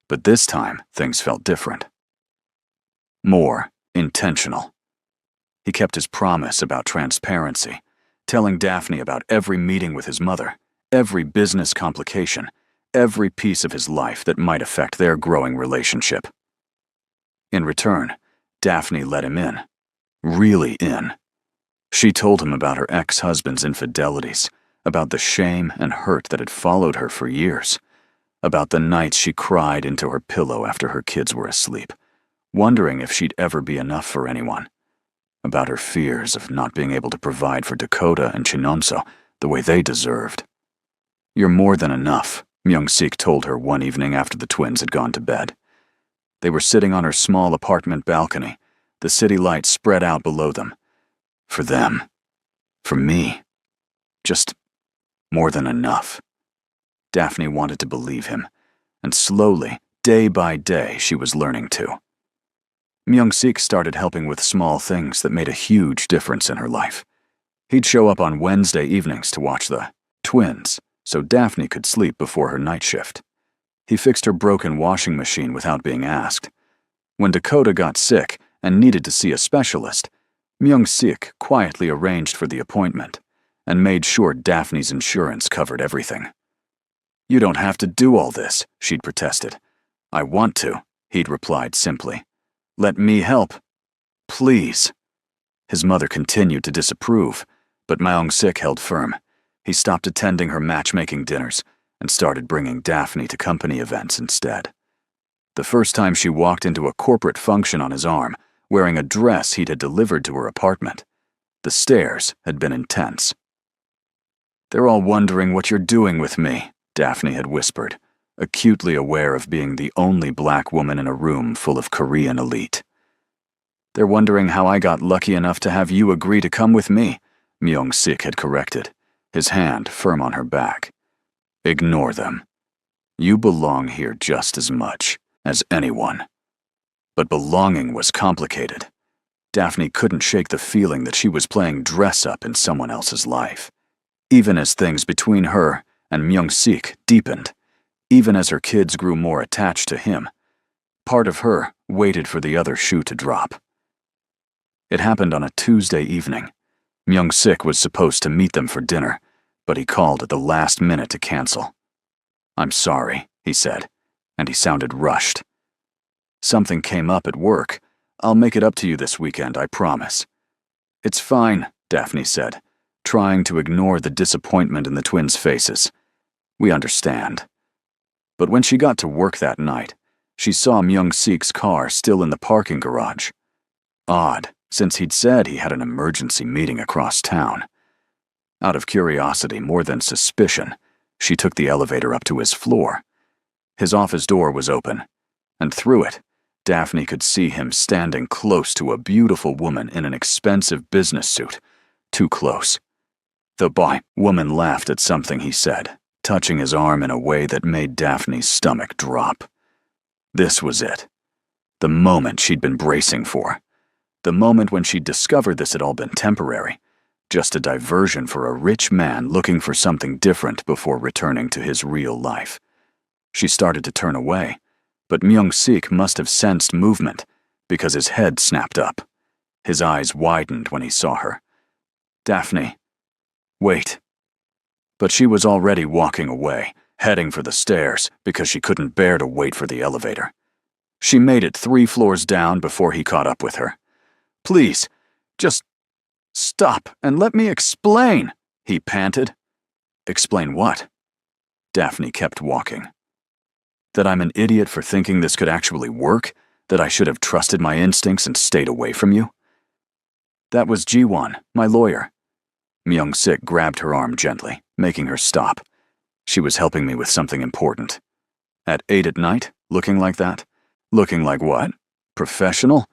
but this time things felt different. More intentional. He kept his promise about transparency, telling Daphne about every meeting with his mother, every business complication, every piece of his life that might affect their growing relationship. In return, Daphne let him in. Really in. She told him about her ex-husband's infidelities, about the shame and hurt that had followed her for years, about the nights she cried into her pillow after her kids were asleep, wondering if she'd ever be enough for anyone, about her fears of not being able to provide for Dakota and Chinonso the way they deserved. "You're more than enough," Myung-sik told her one evening after the twins had gone to bed. They were sitting on her small apartment balcony, the city lights spread out below them. For them. For me. Just more than enough. Daphne wanted to believe him, and slowly, day by day, she was learning to. Myung-sik started helping with small things that made a huge difference in her life. He'd show up on Wednesday evenings to watch the twins, so Daphne could sleep before her night shift. He fixed her broken washing machine without being asked. When Dakota got sick and needed to see a specialist, Myung-sik quietly arranged for the appointment and made sure Daphne's insurance covered everything. "You don't have to do all this," she'd protested. "I want to," he'd replied simply. "Let me help. Please." His mother continued to disapprove, but Myung-sik held firm. He stopped attending her matchmaking dinners and started bringing Daphne to company events instead. The first time she walked into a corporate function on his arm, wearing a dress he'd had delivered to her apartment, the stares had been intense. "They're all wondering what you're doing with me," Daphne had whispered, acutely aware of being the only black woman in a room full of Korean elite. "They're wondering how I got lucky enough to have you agree to come with me," Myung-sik had corrected, his hand firm on her back. "Ignore them. You belong here just as much as anyone." But belonging was complicated. Daphne couldn't shake the feeling that she was playing dress-up in someone else's life. Even as things between her and Myung-sik deepened, even as her kids grew more attached to him, part of her waited for the other shoe to drop. It happened on a Tuesday evening. Myung-sik was supposed to meet them for dinner, but he called at the last minute to cancel. "I'm sorry," he said, and he sounded rushed. "Something came up at work. I'll make it up to you this weekend, I promise." "It's fine," Daphne said, trying to ignore the disappointment in the twins' faces. "We understand." But when she got to work that night, she saw Myung-sik's car still in the parking garage. Odd, since he'd said he had an emergency meeting across town. Out of curiosity more than suspicion, she took the elevator up to his floor. His office door was open, and through it, Daphne could see him standing close to a beautiful woman in an expensive business suit. Too close. The woman laughed at something he said, touching his arm in a way that made Daphne's stomach drop. This was it. The moment she'd been bracing for. The moment when she'd discovered this had all been temporary. Just a diversion for a rich man looking for something different before returning to his real life. She started to turn away, but Myung-sik must have sensed movement because his head snapped up. His eyes widened when he saw her. "Daphne, wait." But she was already walking away, heading for the stairs because she couldn't bear to wait for the elevator. She made it 3 floors down before he caught up with her. "Please, just stop and let me explain," he panted. "Explain what?" Daphne kept walking. "That I'm an idiot for thinking this could actually work? That I should have trusted my instincts and stayed away from you?" "That was Jiwon, my lawyer." Myung-sik grabbed her arm gently, making her stop. She was helping me with something important. At 8 at night, looking like that? Looking like what? Professional?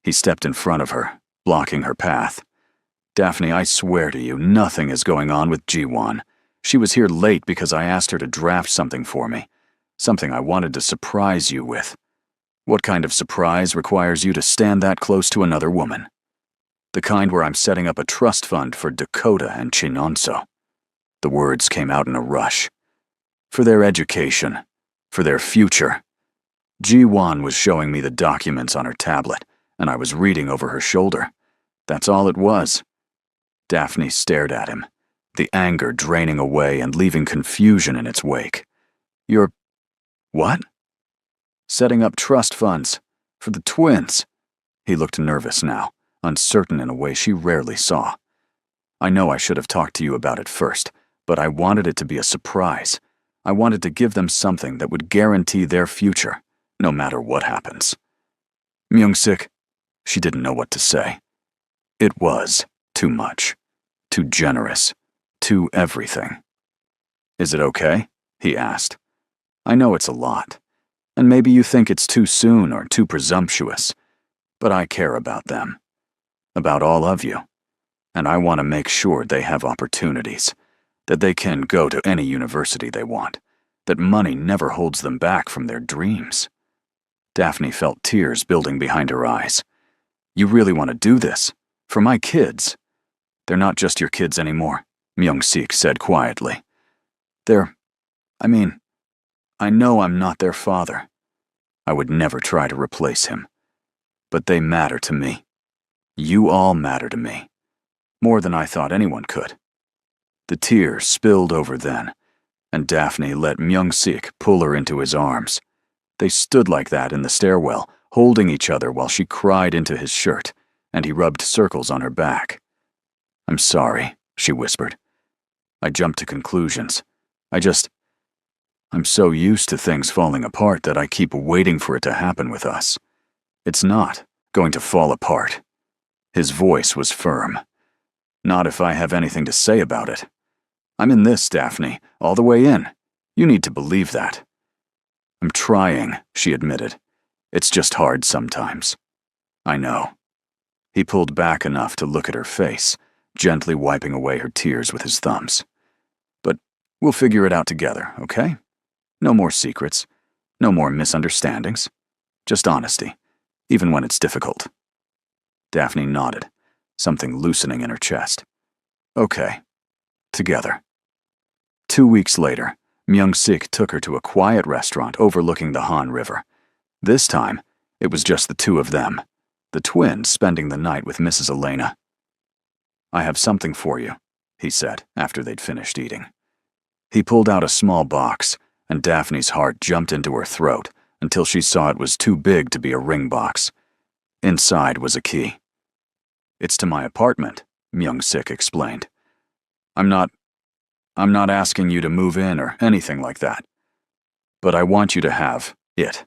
He stepped in front of her, blocking her path. "Daphne, I swear to you, nothing is going on with Jiwon. She was here late because I asked her to draft something for me. Something I wanted to surprise you with. What kind of surprise requires you to stand that close to another woman? The kind where I'm setting up a trust fund for Dakota and Chinonso." The words came out in a rush. "For their education. For their future." Ji-won was showing me the documents on her tablet, and I was reading over her shoulder. That's all it was. Daphne stared at him, the anger draining away and leaving confusion in its wake. "You're... what?" "Setting up trust funds. For the twins." He looked nervous now, uncertain in a way she rarely saw. "I know I should have talked to you about it first, but I wanted it to be a surprise. I wanted to give them something that would guarantee their future, no matter what happens." Myung-sik, she didn't know what to say. It was too much, too generous, too everything. "Is it okay?" he asked. "I know it's a lot, and maybe you think it's too soon or too presumptuous, but I care about them, about all of you, and I want to make sure they have opportunities, that they can go to any university they want, that money never holds them back from their dreams." Daphne felt tears building behind her eyes. "You really want to do this? For my kids?" "They're not just your kids anymore," Myung-sik said quietly. I know I'm not their father. I would never try to replace him. But they matter to me. You all matter to me. More than I thought anyone could." The tears spilled over then, and Daphne let Myung-sik pull her into his arms. They stood like that in the stairwell, holding each other while she cried into his shirt, and he rubbed circles on her back. "I'm sorry," she whispered. "I jumped to conclusions. I'm so used to things falling apart that I keep waiting for it to happen with us. It's not going to fall apart." His voice was firm. "Not if I have anything to say about it. I'm in this, Daphne, all the way in. You need to believe that." "I'm trying," she admitted. "It's just hard sometimes." "I know." He pulled back enough to look at her face, gently wiping away her tears with his thumbs. "But we'll figure it out together, okay? No more secrets, no more misunderstandings. Just honesty, even when it's difficult." Daphne nodded, something loosening in her chest. "Okay, together." 2 weeks later, Myung-sik took her to a quiet restaurant overlooking the Han River. This time, it was just the two of them, the twins spending the night with Mrs. Elena. "I have something for you," he said after they'd finished eating. He pulled out a small box, and Daphne's heart jumped into her throat until she saw it was too big to be a ring box. Inside was a key. "It's to my apartment," Myung-sik explained. I'm not asking you to move in or anything like that. But I want you to have it.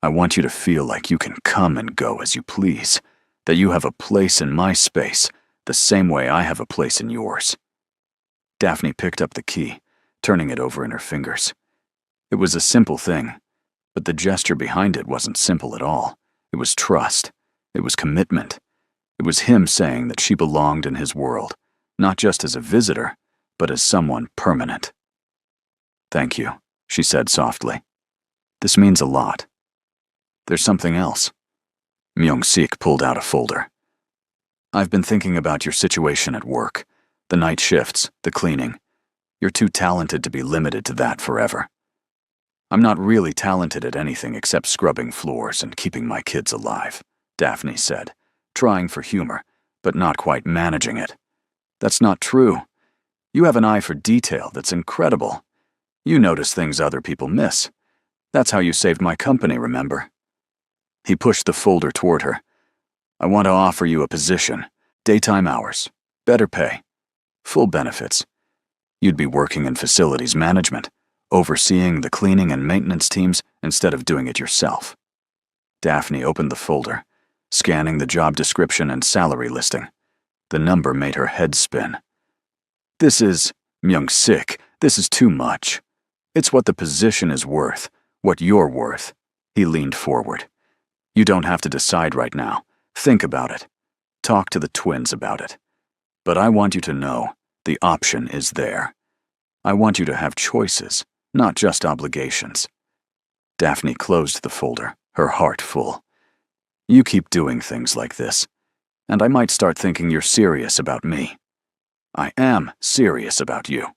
I want you to feel like you can come and go as you please, that you have a place in my space, the same way I have a place in yours." Daphne picked up the key, turning it over in her fingers. It was a simple thing, but the gesture behind it wasn't simple at all. It was trust. It was commitment. It was him saying that she belonged in his world, not just as a visitor, but as someone permanent. "Thank you," she said softly. "This means a lot." "There's something else." Myung-sik pulled out a folder. "I've been thinking about your situation at work, the night shifts, the cleaning. You're too talented to be limited to that forever." "I'm not really talented at anything except scrubbing floors and keeping my kids alive," Daphne said, trying for humor, but not quite managing it. "That's not true. You have an eye for detail that's incredible. You notice things other people miss. That's how you saved my company, remember? He pushed the folder toward her. I want to offer you a position. Daytime hours. Better pay. Full benefits. You'd be working in facilities management, overseeing the cleaning and maintenance teams instead of doing it yourself. Daphne opened the folder, scanning the job description and salary listing. The number made her head spin. Myung-sik, this is too much. It's what the position is worth, what you're worth. He leaned forward. You don't have to decide right now. Think about it. Talk to the twins about it. But I want you to know the option is there. I want you to have choices, not just obligations. Daphne closed the folder, her heart full. You keep doing things like this, and I might start thinking you're serious about me. I am serious about you.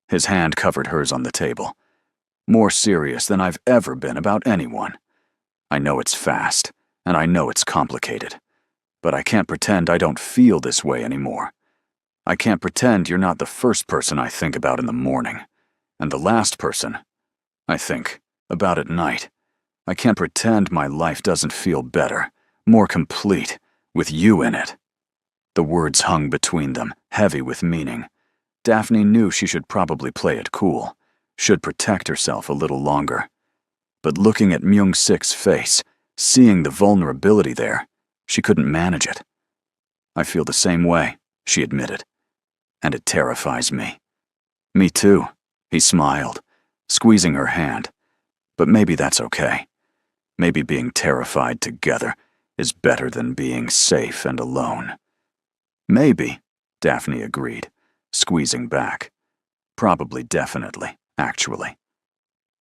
His hand covered hers on the table. More serious than I've ever been about anyone. I know it's fast, and I know it's complicated. But I can't pretend I don't feel this way anymore. I can't pretend you're not the first person I think about in the morning, and the last person I think about at night. I can't pretend my life doesn't feel better, more complete, with you in it. The words hung between them, heavy with meaning. Daphne knew she should probably play it cool, should protect herself a little longer. But looking at Myung-sik's face, seeing the vulnerability there, she couldn't manage it. I feel the same way, she admitted. And it terrifies me. Me too, he smiled, squeezing her hand. But maybe that's okay. Maybe being terrified together is better than being safe and alone. Maybe, Daphne agreed, squeezing back. Probably, definitely, actually.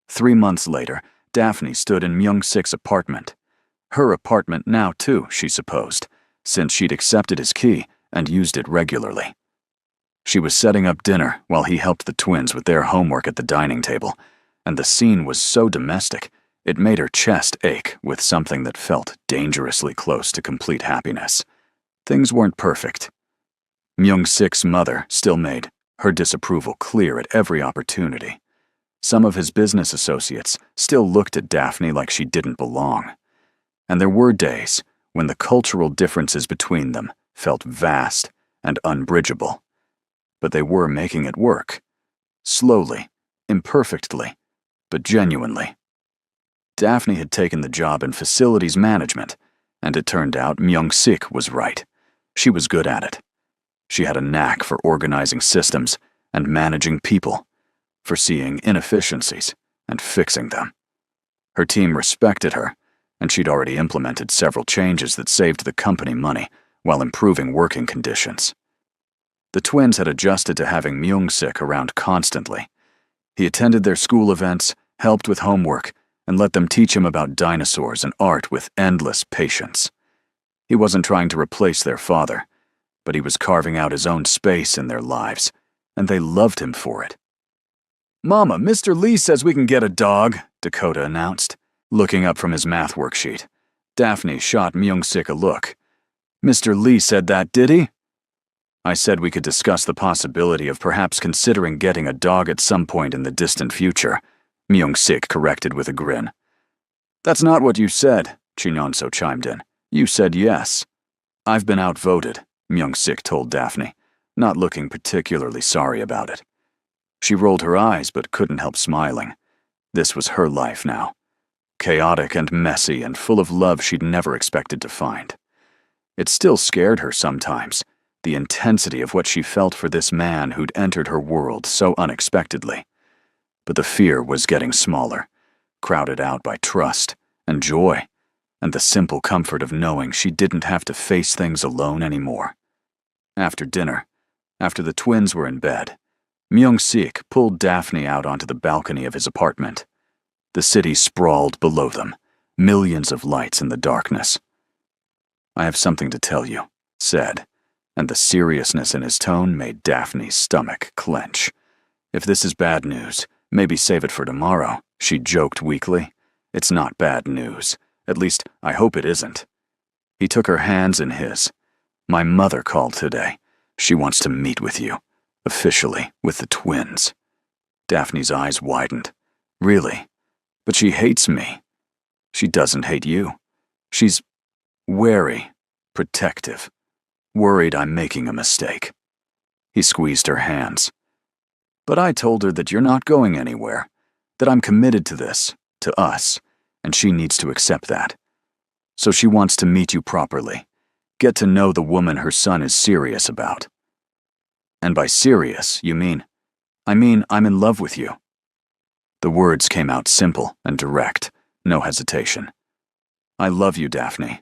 3 months later, Daphne stood in Myung-sik's apartment. Her apartment now too, she supposed, since she'd accepted his key and used it regularly. She was setting up dinner while he helped the twins with their homework at the dining table, and the scene was so domestic, it made her chest ache with something that felt dangerously close to complete happiness. Things weren't perfect. Myung-sik's mother still made her disapproval clear at every opportunity. Some of his business associates still looked at Daphne like she didn't belong. And there were days when the cultural differences between them felt vast and unbridgeable. But they were making it work. Slowly, imperfectly, but genuinely. Daphne had taken the job in facilities management, and it turned out Myung-sik was right. She was good at it. She had a knack for organizing systems and managing people, for seeing inefficiencies and fixing them. Her team respected her, and she'd already implemented several changes that saved the company money while improving working conditions. The twins had adjusted to having Myung-sik around constantly. He attended their school events, helped with homework, and let them teach him about dinosaurs and art with endless patience. He wasn't trying to replace their father, but he was carving out his own space in their lives, and they loved him for it. "Mama, Mr. Lee says we can get a dog," Dakota announced, looking up from his math worksheet. Daphne shot Myung-sik a look. "Mr. Lee said that, did he?" "I said we could discuss the possibility of perhaps considering getting a dog at some point in the distant future," Myung-sik corrected with a grin. "That's not what you said," Chinonso chimed in. "You said yes." "I've been outvoted," Myung-sik told Daphne, not looking particularly sorry about it. She rolled her eyes but couldn't help smiling. This was her life now. Chaotic and messy and full of love she'd never expected to find. It still scared her sometimes, the intensity of what she felt for this man who'd entered her world so unexpectedly. But the fear was getting smaller, crowded out by trust and joy, and the simple comfort of knowing she didn't have to face things alone anymore. After dinner, after the twins were in bed, Myung-sik pulled Daphne out onto the balcony of his apartment. The city sprawled below them, millions of lights in the darkness. "I have something to tell you," said, and the seriousness in his tone made Daphne's stomach clench. "If this is bad news, maybe save it for tomorrow," she joked weakly. "It's not bad news. At least, I hope it isn't." He took her hands in his. "My mother called today. She wants to meet with you, officially, with the twins." Daphne's eyes widened. Really? But she hates me. She doesn't hate you. She's wary, protective, worried I'm making a mistake. He squeezed her hands. But I told her that you're not going anywhere, that I'm committed to this, to us, and she needs to accept that. So she wants to meet you properly, get to know the woman her son is serious about. And by serious, you mean? I mean, I'm in love with you. The words came out simple and direct, no hesitation. I love you, Daphne.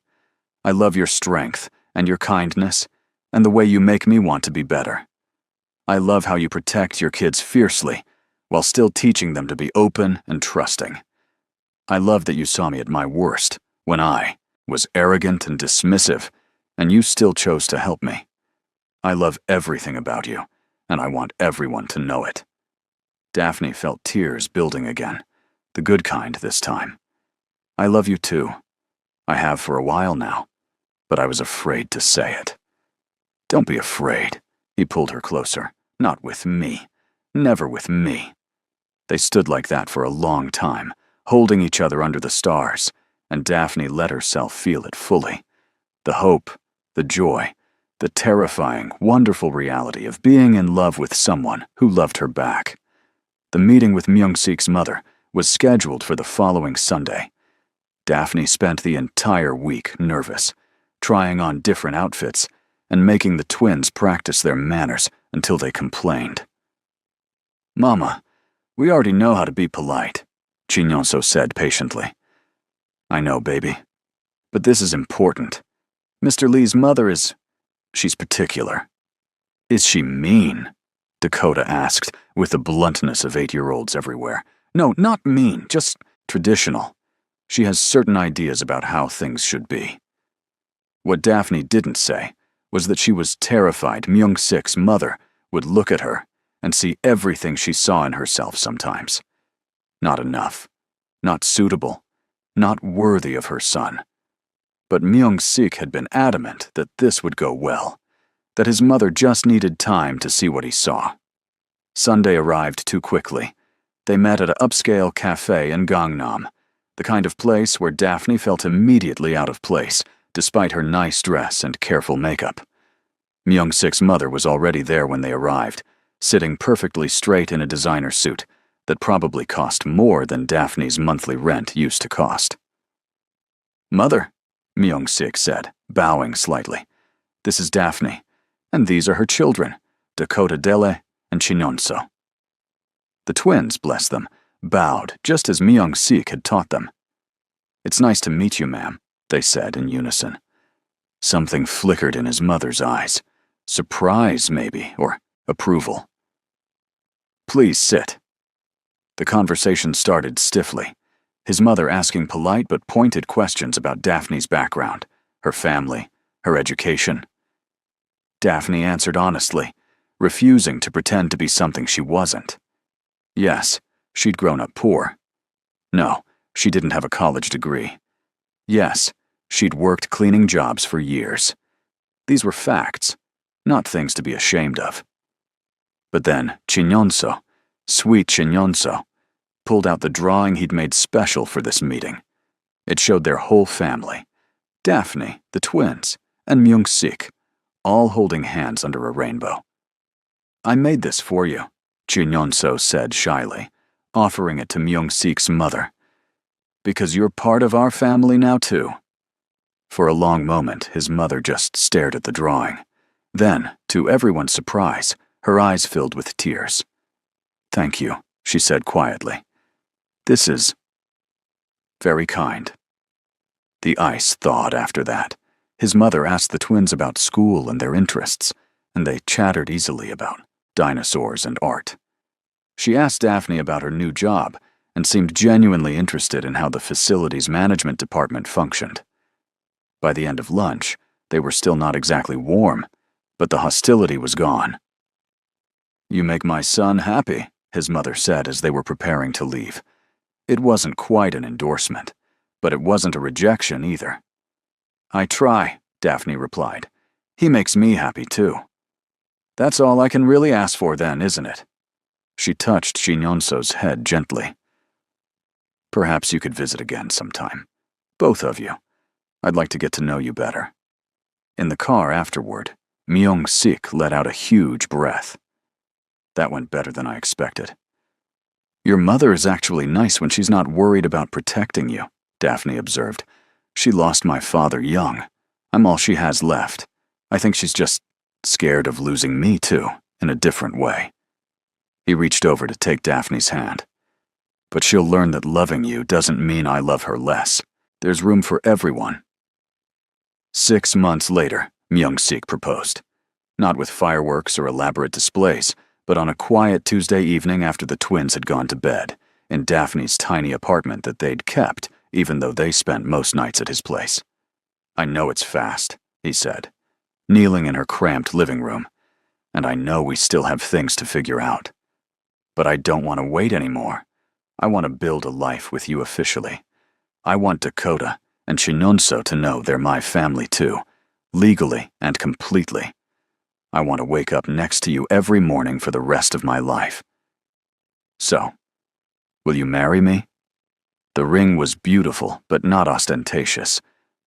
I love your strength and your kindness and the way you make me want to be better. I love how you protect your kids fiercely while still teaching them to be open and trusting. I love that you saw me at my worst, when I was arrogant and dismissive, and you still chose to help me. I love everything about you, and I want everyone to know it. Daphne felt tears building again, the good kind this time. I love you too. I have for a while now, but I was afraid to say it. Don't be afraid. He pulled her closer. Not with me. Never with me. They stood like that for a long time, holding each other under the stars, and Daphne let herself feel it fully. The hope, the joy, the terrifying, wonderful reality of being in love with someone who loved her back. The meeting with Myung-sik's mother was scheduled for the following Sunday. Daphne spent the entire week nervous, trying on different outfits and making the twins practice their manners until they complained. Mama, we already know how to be polite, Chinyonso said patiently. I know, baby. But this is important. Mr. Lee's mother she's particular. Is she mean? Dakota asked, with the bluntness of 8-year-olds everywhere. No, not mean, just traditional. She has certain ideas about how things should be. What Daphne didn't say was that she was terrified Myung-sik's mother would look at her and see everything she saw in herself sometimes. Not enough, not suitable, not worthy of her son. But Myung-sik had been adamant that this would go well, that his mother just needed time to see what he saw. Sunday arrived too quickly. They met at an upscale cafe in Gangnam, the kind of place where Daphne felt immediately out of place, despite her nice dress and careful makeup. Myung-sik's mother was already there when they arrived, sitting perfectly straight in a designer suit that probably cost more than Daphne's monthly rent used to cost. Mother, Myung-sik said, bowing slightly. This is Daphne, and these are her children, Dakota Dele and Chinyonso. The twins, bless them, bowed just as Myung-sik had taught them. It's nice to meet you, ma'am, they said in unison. Something flickered in his mother's eyes. Surprise, maybe, or approval. Please sit. The conversation started stiffly, his mother asking polite but pointed questions about Daphne's background, her family, her education. Daphne answered honestly, refusing to pretend to be something she wasn't. Yes, she'd grown up poor. No, she didn't have a college degree. Yes, she'd worked cleaning jobs for years. These were facts, not things to be ashamed of. But then Chinyonso, sweet Chinyonso, pulled out the drawing he'd made special for this meeting. It showed their whole family, Daphne, the twins, and Myung-sik, all holding hands under a rainbow. I made this for you, Chinyonso said shyly, offering it to Myung-sik's mother. Because you're part of our family now too. For a long moment, his mother just stared at the drawing. Then, to everyone's surprise, her eyes filled with tears. Thank you, she said quietly. This is very kind. The ice thawed after that. His mother asked the twins about school and their interests, and they chattered easily about dinosaurs and art. She asked Daphne about her new job and seemed genuinely interested in how the facilities management department functioned. By the end of lunch, they were still not exactly warm, but the hostility was gone. You make my son happy, his mother said as they were preparing to leave. It wasn't quite an endorsement, but it wasn't a rejection either. I try, Daphne replied. He makes me happy too. That's all I can really ask for then, isn't it? She touched Shinyonso's head gently. Perhaps you could visit again sometime. Both of you. I'd like to get to know you better. In the car afterward, Myung-sik let out a huge breath. That went better than I expected. Your mother is actually nice when she's not worried about protecting you, Daphne observed. She lost my father young. I'm all she has left. I think she's just scared of losing me too, in a different way. He reached over to take Daphne's hand. But she'll learn that loving you doesn't mean I love her less. There's room for everyone. 6 months later, Myung-sik proposed. Not with fireworks or elaborate displays, but on a quiet Tuesday evening after the twins had gone to bed, in Daphne's tiny apartment that they'd kept, even though they spent most nights at his place. I know it's fast, he said, kneeling in her cramped living room, and I know we still have things to figure out. But I don't want to wait anymore. I want to build a life with you officially. I want Dakota and Shinonso to know they're my family too, legally and completely. I want to wake up next to you every morning for the rest of my life. So, will you marry me? The ring was beautiful, but not ostentatious.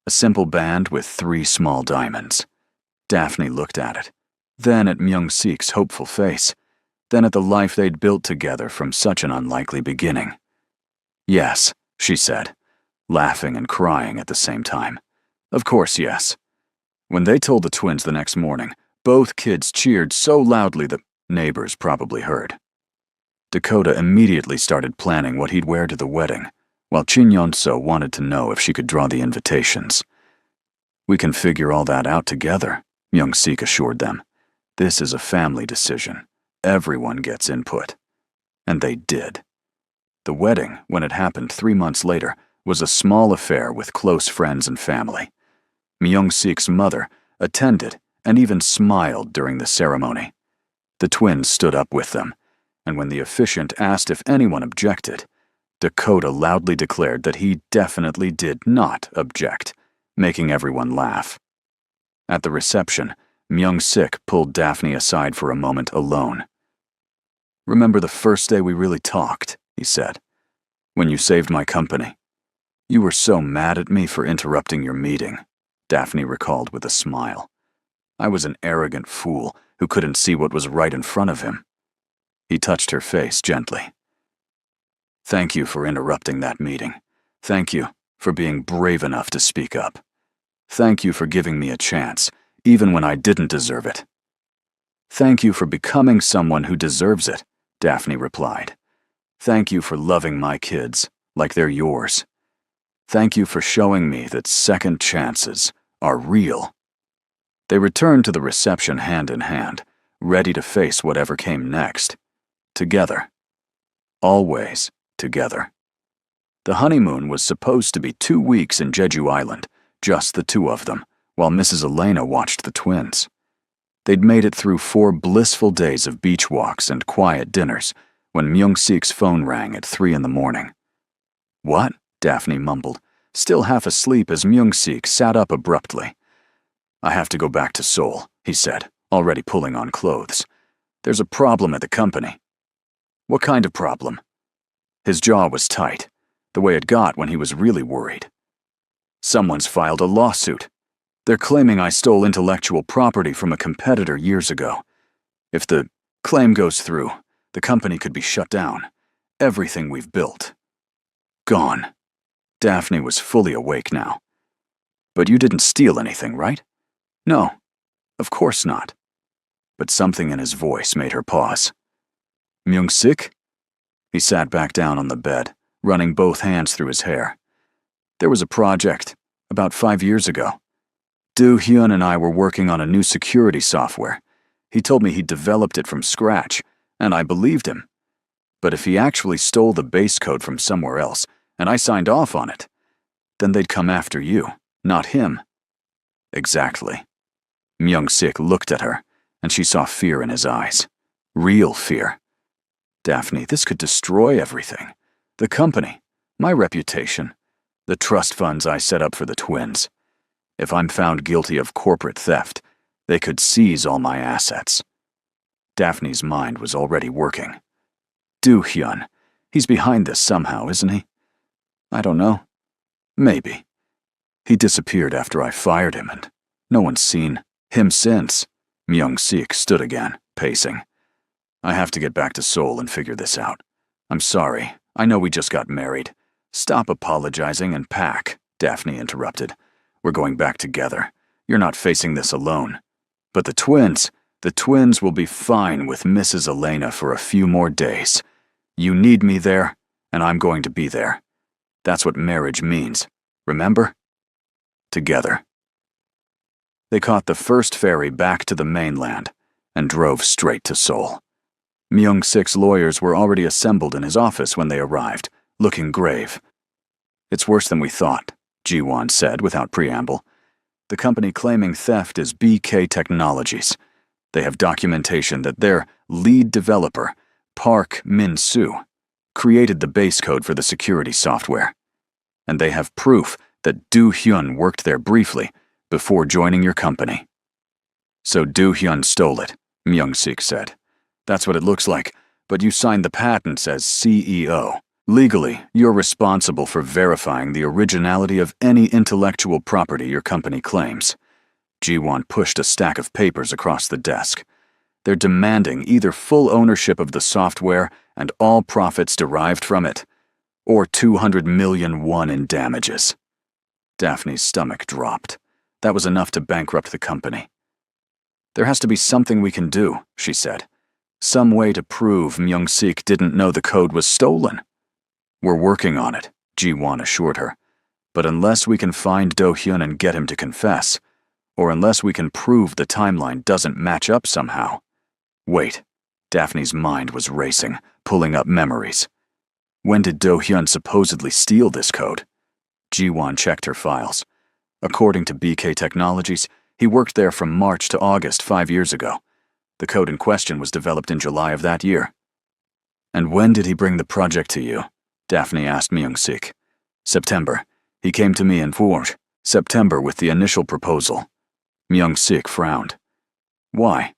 A simple band with 3 small diamonds. Daphne looked at it, then at Myung-sik's hopeful face, then at the life they'd built together from such an unlikely beginning. Yes, she said, laughing and crying at the same time. Of course, yes. When they told the twins the next morning, both kids cheered so loudly that neighbors probably heard. Dakota immediately started planning what he'd wear to the wedding, while Shin-yeon-so wanted to know if she could draw the invitations. We can figure all that out together, Myung-sik assured them. This is a family decision. Everyone gets input. And they did. The wedding, when it happened 3 months later, was a small affair with close friends and family. Myung-sik's mother attended and even smiled during the ceremony. The twins stood up with them, and when the officiant asked if anyone objected, Dakota loudly declared that he definitely did not object, making everyone laugh. At the reception, Myung-sik pulled Daphne aside for a moment alone. Remember the first day we really talked, he said, when you saved my company. You were so mad at me for interrupting your meeting, Daphne recalled with a smile. I was an arrogant fool who couldn't see what was right in front of him. He touched her face gently. Thank you for interrupting that meeting. Thank you for being brave enough to speak up. Thank you for giving me a chance, even when I didn't deserve it. Thank you for becoming someone who deserves it, Daphne replied. Thank you for loving my kids like they're yours. Thank you for showing me that second chances are real. They returned to the reception hand in hand, ready to face whatever came next. Together. Always together. The honeymoon was supposed to be 2 weeks in Jeju Island, just the two of them, while Mrs. Elena watched the twins. They'd made it through 4 blissful days of beach walks and quiet dinners when Myung-sik's phone rang at 3 in the morning. What? Daphne mumbled, still half asleep as Myung-sik sat up abruptly. I have to go back to Seoul, he said, already pulling on clothes. There's a problem at the company. What kind of problem? His jaw was tight, the way it got when he was really worried. Someone's filed a lawsuit. They're claiming I stole intellectual property from a competitor years ago. If the claim goes through, the company could be shut down. Everything we've built. Gone. Daphne was fully awake now. But you didn't steal anything, right? No, of course not. But something in his voice made her pause. Myung-sik? He sat back down on the bed, running both hands through his hair. There was a project, about 5 years ago. Do-hyun and I were working on a new security software. He told me he'd developed it from scratch, and I believed him. But if he actually stole the base code from somewhere else, and I signed off on it, then they'd come after you, not him. Exactly. Myung-sik looked at her, and she saw fear in his eyes. Real fear. Daphne, this could destroy everything. The company, my reputation, the trust funds I set up for the twins. If I'm found guilty of corporate theft, they could seize all my assets. Daphne's mind was already working. Do-hyun. He's behind this somehow, isn't he? I don't know. Maybe. He disappeared after I fired him, and no one's seen him since. Myung-sik stood again, pacing. I have to get back to Seoul and figure this out. I'm sorry. I know we just got married. Stop apologizing and pack, Daphne interrupted. We're going back together. You're not facing this alone. But the twins will be fine with Mrs. Elena for a few more days. You need me there, and I'm going to be there. That's what marriage means. Remember? Together. They caught the first ferry back to the mainland and drove straight to Seoul. Myung-sik's lawyers were already assembled in his office when they arrived, looking grave. It's worse than we thought, Ji-won said without preamble. The company claiming theft is BK Technologies. They have documentation that their lead developer, Park Min-soo, created the base code for the security software. And they have proof that Do-hyun worked there briefly before joining your company. So Do-hyun stole it, Myung-sik said. That's what it looks like, but you signed the patents as CEO. Legally, you're responsible for verifying the originality of any intellectual property your company claims. Ji-won pushed a stack of papers across the desk. They're demanding either full ownership of the software and all profits derived from it, or 200 million won in damages. Daphne's stomach dropped. That was enough to bankrupt the company. There has to be something we can do, she said. Some way to prove Myung-sik didn't know the code was stolen. We're working on it, Ji-won assured her. But unless we can find Do-hyun and get him to confess, or unless we can prove the timeline doesn't match up somehow. Wait, Daphne's mind was racing, pulling up memories. When did Do-hyun supposedly steal this code? Ji-won checked her files. According to BK Technologies, he worked there from March to August 5 years ago. The code in question was developed in July of that year. And when did he bring the project to you? Daphne asked Myung-sik. September. He came to me in September with the initial proposal. Myung-sik frowned. Why?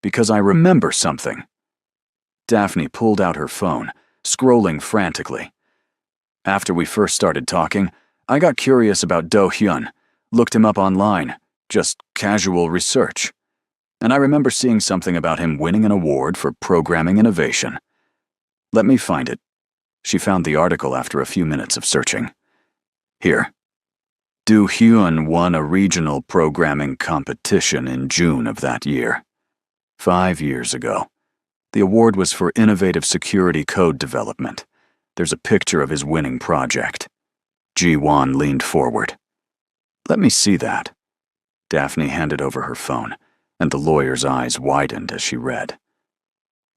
Because I remember something. Daphne pulled out her phone, scrolling frantically. After we first started talking, I got curious about Do-hyun, looked him up online, just casual research. And I remember seeing something about him winning an award for programming innovation. Let me find it. She found the article after a few minutes of searching. Here. Do-hyun won a regional programming competition in June of that year. 5 years ago. The award was for innovative security code development. There's a picture of his winning project. Ji-won leaned forward. Let me see that. Daphne handed over her phone, and the lawyer's eyes widened as she read.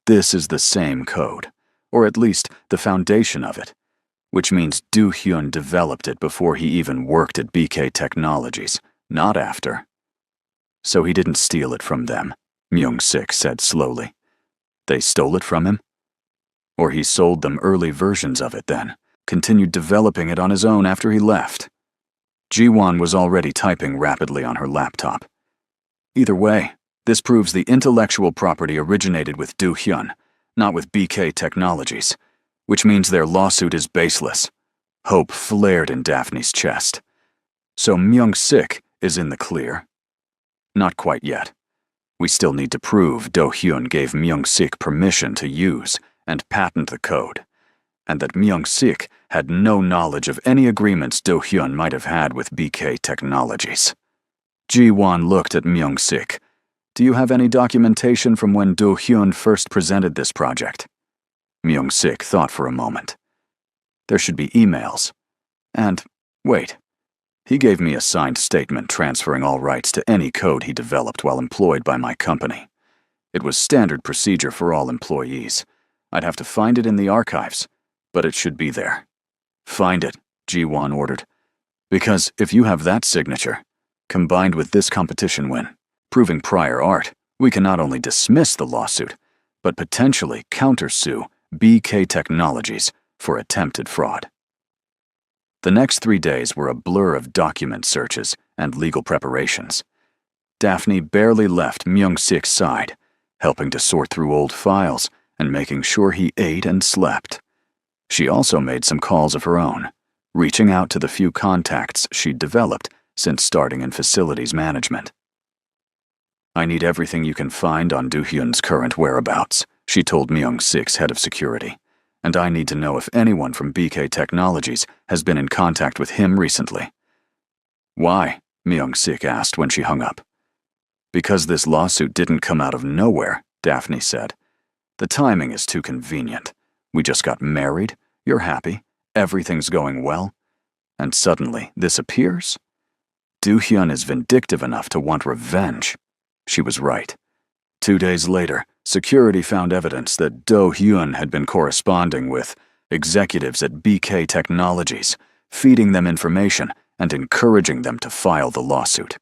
This is the same code, or at least the foundation of it, which means Do-hyun developed it before he even worked at BK Technologies, not after. So he didn't steal it from them, Myung-sik said slowly. They stole it from him? Or he sold them early versions of it then, continued developing it on his own after he left. Ji-won was already typing rapidly on her laptop. Either way, this proves the intellectual property originated with Do-hyun, not with BK Technologies, which means their lawsuit is baseless. Hope flared in Daphne's chest. So Myung-sik is in the clear? Not quite yet. We still need to prove Do-hyun gave Myung-sik permission to use and patent the code, and that Myung-sik had no knowledge of any agreements Do-hyun might have had with BK Technologies. Ji-won looked at Myung-sik. Do you have any documentation from when Do-hyun first presented this project? Myung-sik thought for a moment. There should be emails. And, wait, he gave me a signed statement transferring all rights to any code he developed while employed by my company. It was standard procedure for all employees. I'd have to find it in the archives, but it should be there. Find it, Ji-won ordered. Because if you have that signature, combined with this competition win, proving prior art, we can not only dismiss the lawsuit, but potentially countersue BK Technologies for attempted fraud. The next 3 days were a blur of document searches and legal preparations. Daphne barely left Myung-sik's side, helping to sort through old files and making sure he ate and slept. She also made some calls of her own, reaching out to the few contacts she'd developed since starting in facilities management. "I need everything you can find on Do-hyun's current whereabouts," she told Myung-sik's head of security, "and I need to know if anyone from BK Technologies has been in contact with him recently." "Why?" Myung-sik asked when she hung up. "Because this lawsuit didn't come out of nowhere," Daphne said. "The timing is too convenient. We just got married, you're happy, everything's going well, and suddenly this appears? Do-hyun is vindictive enough to want revenge." She was right. 2 days later, security found evidence that Do-hyun had been corresponding with executives at BK Technologies, feeding them information and encouraging them to file the lawsuit.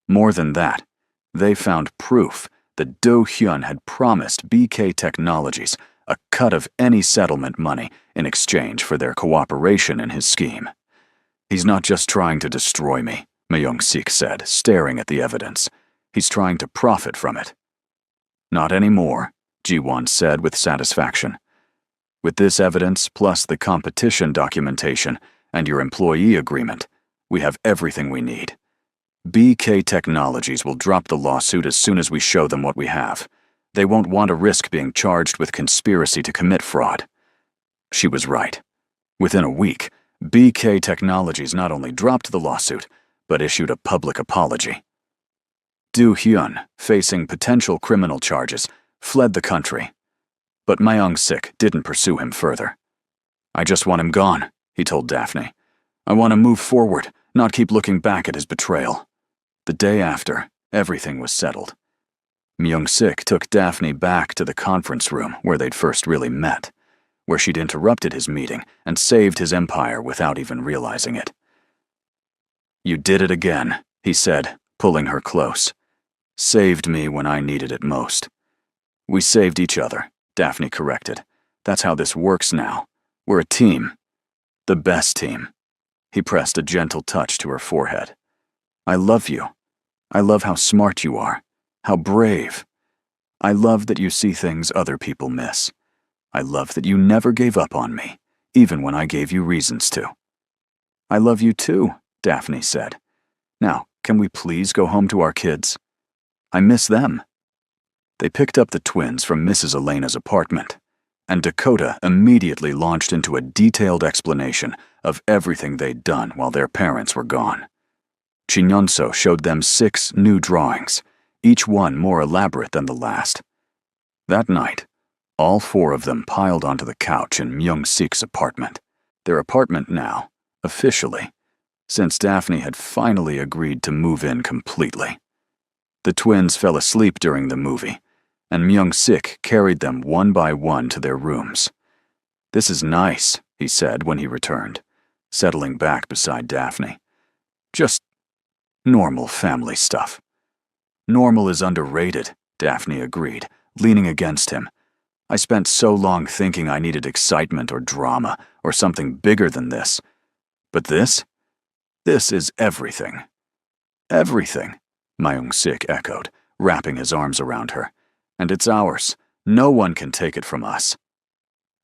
More than that, they found proof that Do-hyun had promised BK Technologies a cut of any settlement money in exchange for their cooperation in his scheme. "He's not just trying to destroy me," Myung-sik said, staring at the evidence. "He's trying to profit from it." "Not anymore," Ji-won said with satisfaction. "With this evidence, plus the competition documentation and your employee agreement, we have everything we need. BK Technologies will drop the lawsuit as soon as we show them what we have. They won't want to risk being charged with conspiracy to commit fraud." She was right. Within a week, BK Technologies not only dropped the lawsuit, but issued a public apology. Do-hyun, facing potential criminal charges, fled the country. But Myung-sik didn't pursue him further. "I just want him gone," he told Daphne. "I want to move forward, not keep looking back at his betrayal." The day after, everything was settled. Myung-sik took Daphne back to the conference room where they'd first really met, where she'd interrupted his meeting and saved his empire without even realizing it. "You did it again," he said, pulling her close. "Saved me when I needed it most." "We saved each other," Daphne corrected. "That's how this works now. We're a team. The best team." He pressed a gentle touch to her forehead. "I love you. I love how smart you are, how brave. I love that you see things other people miss. I love that you never gave up on me, even when I gave you reasons to." "I love you too," Daphne said. "Now, can we please go home to our kids? I miss them." They picked up the twins from Mrs. Elena's apartment, and Dakota immediately launched into a detailed explanation of everything they'd done while their parents were gone. Chinyonso showed them 6 new drawings, each one more elaborate than the last. That night, all 4 of them piled onto the couch in Myung-sik's apartment. Their apartment now, officially, since Daphne had finally agreed to move in completely. The twins fell asleep during the movie, and Myung-sik carried them one by one to their rooms. "This is nice," he said when he returned, settling back beside Daphne. "Just normal family stuff." "Normal is underrated," Daphne agreed, leaning against him. "I spent so long thinking I needed excitement or drama or something bigger than this. But this is everything." "Everything," Myung-sik echoed, wrapping his arms around her. "And it's ours. No one can take it from us."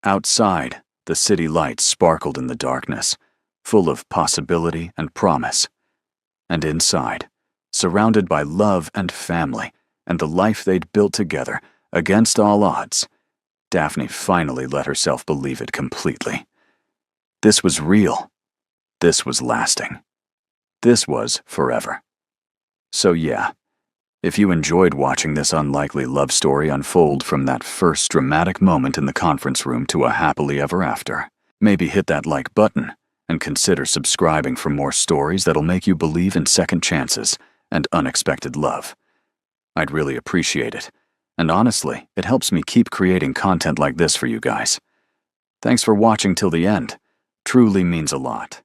Outside, the city lights sparkled in the darkness, full of possibility and promise. And inside, surrounded by love and family and the life they'd built together, against all odds, Daphne finally let herself believe it completely. This was real. This was lasting. This was forever. So yeah, if you enjoyed watching this unlikely love story unfold from that first dramatic moment in the conference room to a happily ever after, maybe hit that like button and consider subscribing for more stories that'll make you believe in second chances and unexpected love. I'd really appreciate it, and honestly, it helps me keep creating content like this for you guys. Thanks for watching till the end. Truly means a lot.